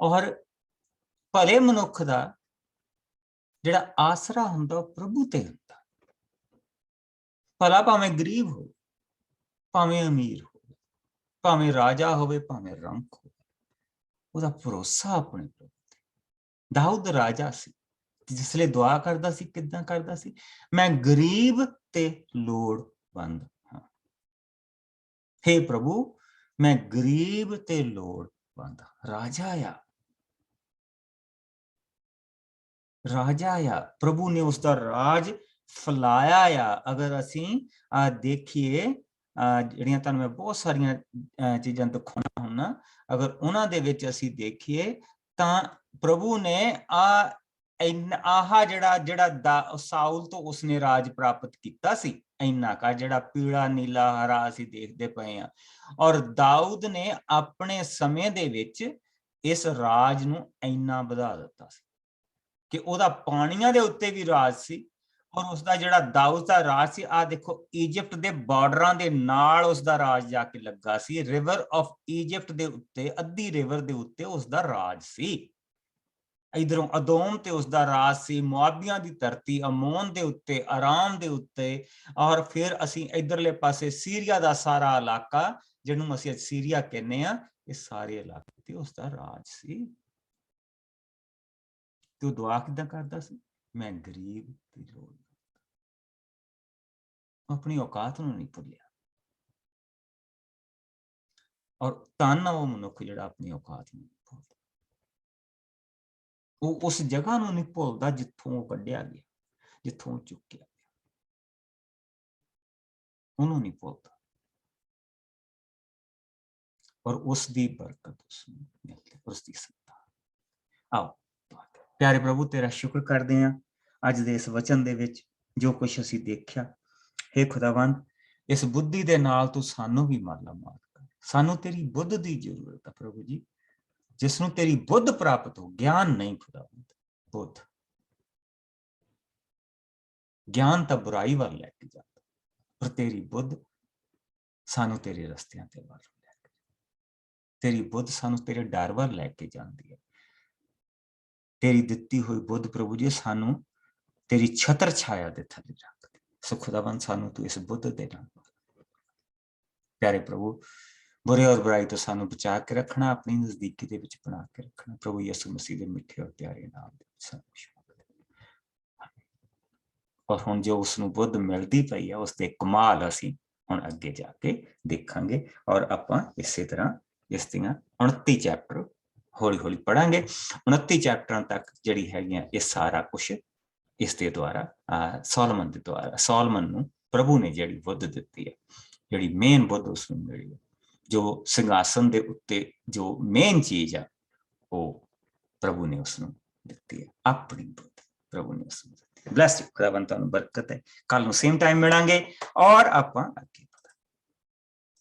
ਔਰ ਭਲੇ ਮਨੁੱਖ ਦਾ ਜਿਹੜਾ ਆਸਰਾ ਹੁੰਦਾ ਉਹ ਪ੍ਰਭੂ ਤੇ ਹੁੰਦਾ। ਭਲਾ ਭਾਵੇਂ ਗਰੀਬ ਹੋਵੇ, ਭਾਵੇਂ ਅਮੀਰ ਹੋਵੇ, ਭਾਵੇਂ ਰਾਜਾ ਹੋਵੇ, ਭਾਵੇਂ ਰੰਕ ਹੋਵੇ, ਉਹਦਾ ਭਰੋਸਾ ਆਪਣੇ ਪ੍ਰਭੂ ਤੇ। ਦਾਊਦ ਰਾਜਾ ਸੀ, ਜਿਸ ਲਈ ਦੁਆ ਕਰਦਾ ਸੀ, ਕਿੱਦਾਂ ਕਰਦਾ ਸੀ? ਮੈਂ ਗਰੀਬ ਤੇ ਲੋੜਵੰਦ ਹਾਂ। ਹੇ ਪ੍ਰਭੂ, ਮੈਂ ਗਰੀਬ ਤੇ ਲੋੜਵੰਦ ਹਾਂ। ਰਾਜਾ ਆ, ਰਾਜਾ ਆ, ਪ੍ਰਭੂ ਨੇ ਉਸਦਾ ਰਾਜ ਫੈਲਾਇਆ ਆ। ਅਗਰ ਅਸੀਂ ਦੇਖੀਏ, ਜਿਹੜੀਆਂ ਤੁਹਾਨੂੰ ਮੈਂ ਬਹੁਤ ਸਾਰੀਆਂ ਚੀਜ਼ਾਂ ਦਿਖਾਉਣਾ ਹੁੰਨਾ, ਅਗਰ ਉਹਨਾਂ ਦੇ ਵਿੱਚ ਅਸੀਂ ਦੇਖੀਏ ਤਾਂ ਪ੍ਰਭੂ ਨੇ ਜਿਹੜਾ ਸਾਊਲ ਤੋਂ ਉਸਨੇ ਰਾਜ ਪ੍ਰਾਪਤ ਕੀਤਾ ਸੀ, ਇੰਨਾ ਕਾ ਜਿਹੜਾ ਪੀਲਾ ਨੀਲਾ ਹਰਾ ਅਸੀਂ ਦੇਖਦੇ ਪਏ ਆ। ਔਰ ਦਾਊਦ ਨੇ ਆਪਣੇ ਸਮੇਂ ਦੇ ਵਿੱਚ ਇਸ ਰਾਜ ਨੂੰ ਇੰਨਾ ਵਧਾ ਦਿੱਤਾ ਸੀ ਕਿ ਉਹਦਾ ਪਾਣੀਆਂ ਦੇ ਉੱਤੇ ਵੀ ਰਾਜ ਸੀ। ਔਰ ਉਸਦਾ ਜਿਹੜਾ ਦਾਊਦ ਦਾ ਰਾਜ ਸੀ, ਆਹ ਦੇਖੋ, ਇਜਿਪਟ ਦੇ ਬਾਰਡਰਾਂ ਦੇ ਨਾਲ ਉਸਦਾ ਰਾਜ ਜਾ ਕੇ ਲੱਗਾ ਸੀ। ਰਿਵਰ ਆਫ ਇਜਿਪਟ ਦੇ ਉੱਤੇ, ਅੱਧੀ ਰਿਵਰ ਦੇ ਉੱਤੇ ਉਸਦਾ ਰਾਜ ਸੀ। ਇਧਰੋਂ ਅਦੋਮ ਤੇ ਉਸਦਾ ਰਾਜ ਸੀ, ਮੁਆਬੀਆਂ ਦੀ ਧਰਤੀ, ਅਮੋਨ ਦੇ ਉੱਤੇ, ਆਰਾਮ ਦੇ ਉੱਤੇ, ਔਰ ਫਿਰ ਅਸੀਂ ਇਧਰਲੇ ਪਾਸੇ ਸੀਰੀਆ ਦਾ ਸਾਰਾ ਇਲਾਕਾ, ਜਿਹਨੂੰ ਅਸੀਂ ਸੀਰੀਆ ਕਹਿੰਦੇ ਆ, ਇਹ ਸਾਰੇ ਇਲਾਕੇ ਤੇ ਉਸਦਾ ਰਾਜ ਸੀ। ਤੇ ਉਹ ਦੁਆ ਕਿੱਦਾਂ ਕਰਦਾ ਸੀ? ਮੈਂ ਗਰੀਬ ਤੇ ਲੋੜਵੰਦ। ਆਪਣੀ ਔਕਾਤ ਨੂੰ ਨਹੀਂ ਭੁੱਲਿਆ। ਔਰ ਧੰਨ ਉਹ ਮਨੁੱਖ ਜਿਹੜਾ ਆਪਣੀ ਔਕਾਤ ਨੂੰ ਨਹੀਂ ਭੁੱਲਦਾ। ਉਹ ਉਸ ਜਗ੍ਹਾ ਨੂੰ ਨਹੀਂ ਭੁੱਲਦਾ ਜਿੱਥੋਂ ਉਹ ਕੱਢਿਆ ਗਿਆ, ਜਿੱਥੋਂ ਉਹ ਚੁੱਕਿਆ ਗਿਆ, ਉਹਨੂੰ ਨਹੀਂ ਭੁੱਲਦਾ। ਔਰ ਉਸ ਦੀ ਬਰਕਤ ਉਸ ਨੂੰ ਮਿਲਦੀ, ਉਸ ਦੀ ਸੰਤਾਨ। ਆਓ ਪਿਆਰੇ ਪ੍ਰਭੂ, ਤੇਰਾ ਸ਼ੁਕਰ ਕਰਦੇ ਹਾਂ ਅੱਜ ਦੇ ਇਸ ਵਚਨ ਦੇ ਵਿੱਚ ਜੋ ਕੁਛ ਅਸੀਂ ਦੇਖਿਆ। ਹੇ ਖੁਦਾਵੰਦ, ਇਸ ਬੁੱਧੀ ਦੇ ਨਾਲ ਤੂੰ ਸਾਨੂੰ ਵੀ ਮਾਲਾ ਮਾਰ ਕਰ। ਸਾਨੂੰ ਤੇਰੀ ਬੁੱਧ ਦੀ ਜ਼ਰੂਰਤ ਹੈ ਪ੍ਰਭੂ ਜੀ, ਜਿਸ ਨੂੰ ਤੇਰੀ ਬੁੱਧ ਪ੍ਰਾਪਤ ਹੋ। ਗਿਆਨ ਨਹੀਂ ਖੁਦਾਵੰਦ, ਬੁੱਧ। ਗਿਆਨ ਤਾਂ ਬੁਰਾਈ ਵੱਲ ਲੈ ਕੇ ਜਾਂਦਾ, ਪਰ ਤੇਰੀ ਬੁੱਧ ਸਾਨੂੰ ਤੇਰੇ ਰਸਤਿਆਂ ਤੇ ਵੱਲ ਲੈ ਕੇ, ਤੇਰੀ ਬੁੱਧ ਸਾਨੂੰ ਤੇਰੇ ਡਰ ਵੱਲ ਲੈ ਕੇ ਜਾਂਦੀ ਹੈ। ਤੇਰੀ ਦਿੱਤੀ ਹੋਈ ਬੁੱਧ ਪ੍ਰਭੂ ਜੀ ਸਾਨੂੰ ਤੇਰੀ ਛਤਰ ਛਾਇਆ ਦੇ ਥੱਲੇ ਰੱਖਦੀ। ਸੋ ਖੁਦਾਵੰਦ, ਸਾਨੂੰ ਤੂੰ ਇਸ ਬੁੱਧ ਦੇ ਨਾਲ ਪਿਆਰੇ ਪ੍ਰਭੂ, ਬੁਰੇ ਔਰ ਬੁਰਾਈ ਤੋਂ ਸਾਨੂੰ ਬਚਾ ਕੇ ਰੱਖਣਾ, ਆਪਣੀ ਨਜ਼ਦੀਕੀ ਦੇ ਵਿੱਚ ਬਣਾ ਕੇ ਰੱਖਣਾ। ਪ੍ਰਭੂ ਯਿਸੂ ਮਸੀਹ ਦੇ ਮਿੱਠੇ ਔਰ ਪਿਆਰੇ ਨਾਮ ਦੇ ਵਿੱਚ ਸਾਨੂੰ ਔਰ ਹੁਣ ਜੋ ਉਸਨੂੰ ਬੁੱਧ ਮਿਲਦੀ ਪਈ ਹੈ, ਉਸਦੇ ਕਮਾਲ ਅਸੀਂ ਹੁਣ ਅੱਗੇ ਜਾ ਕੇ ਦੇਖਾਂਗੇ। ਔਰ ਆਪਾਂ ਇਸੇ ਤਰ੍ਹਾਂ ਇਸ ਦੀਆਂ 29 ਚੈਪਟਰ ਹੌਲੀ ਹੌਲੀ ਪੜਾਂਗੇ। 29 ਚੈਪਟਰਾਂ ਤੱਕ ਜਿਹੜੀ ਹੈਗੀਆਂ ਇਹ ਸਾਰਾ ਕੁਛ ਇਸ ਦੇ ਦੁਆਰਾ ਸੋਲੋਮਨ ਦੇ ਦੁਆਰਾ, ਸੋਲੋਮਨ ਨੂੰ ਪ੍ਰਭੂ ਨੇ ਜਿਹੜੀ ਬੁੱਧ ਦਿੱਤੀ ਹੈ, ਜਿਹੜੀ ਮੇਨ ਬੁੱਧ ਉਸਨੂੰ ਮਿਲੀ ਹੈ, ਜੋ ਸਿੰਘਾਸਨ ਦੇ ਉੱਤੇ ਜੋ ਮੇਨ ਚੀਜ਼ ਆ, ਉਹ ਪ੍ਰਭੂ ਨੇ ਉਸਨੂੰ ਦਿੱਤੀ ਹੈ, ਆਪਣੀ ਬੁੱਧ ਪ੍ਰਭੂ ਨੇ ਉਸਨੂੰ ਦਿੱਤੀ। ਬਲੈਸ ਯੂ, ਖੁਦਾਵੰਦ ਤੁਹਾਨੂੰ ਬਰਕਤ ਹੈ। ਕੱਲ ਨੂੰ ਸੇਮ ਟਾਈਮ ਮਿਲਾਂਗੇ ਔਰ ਆਪਾਂ ਅੱਗੇ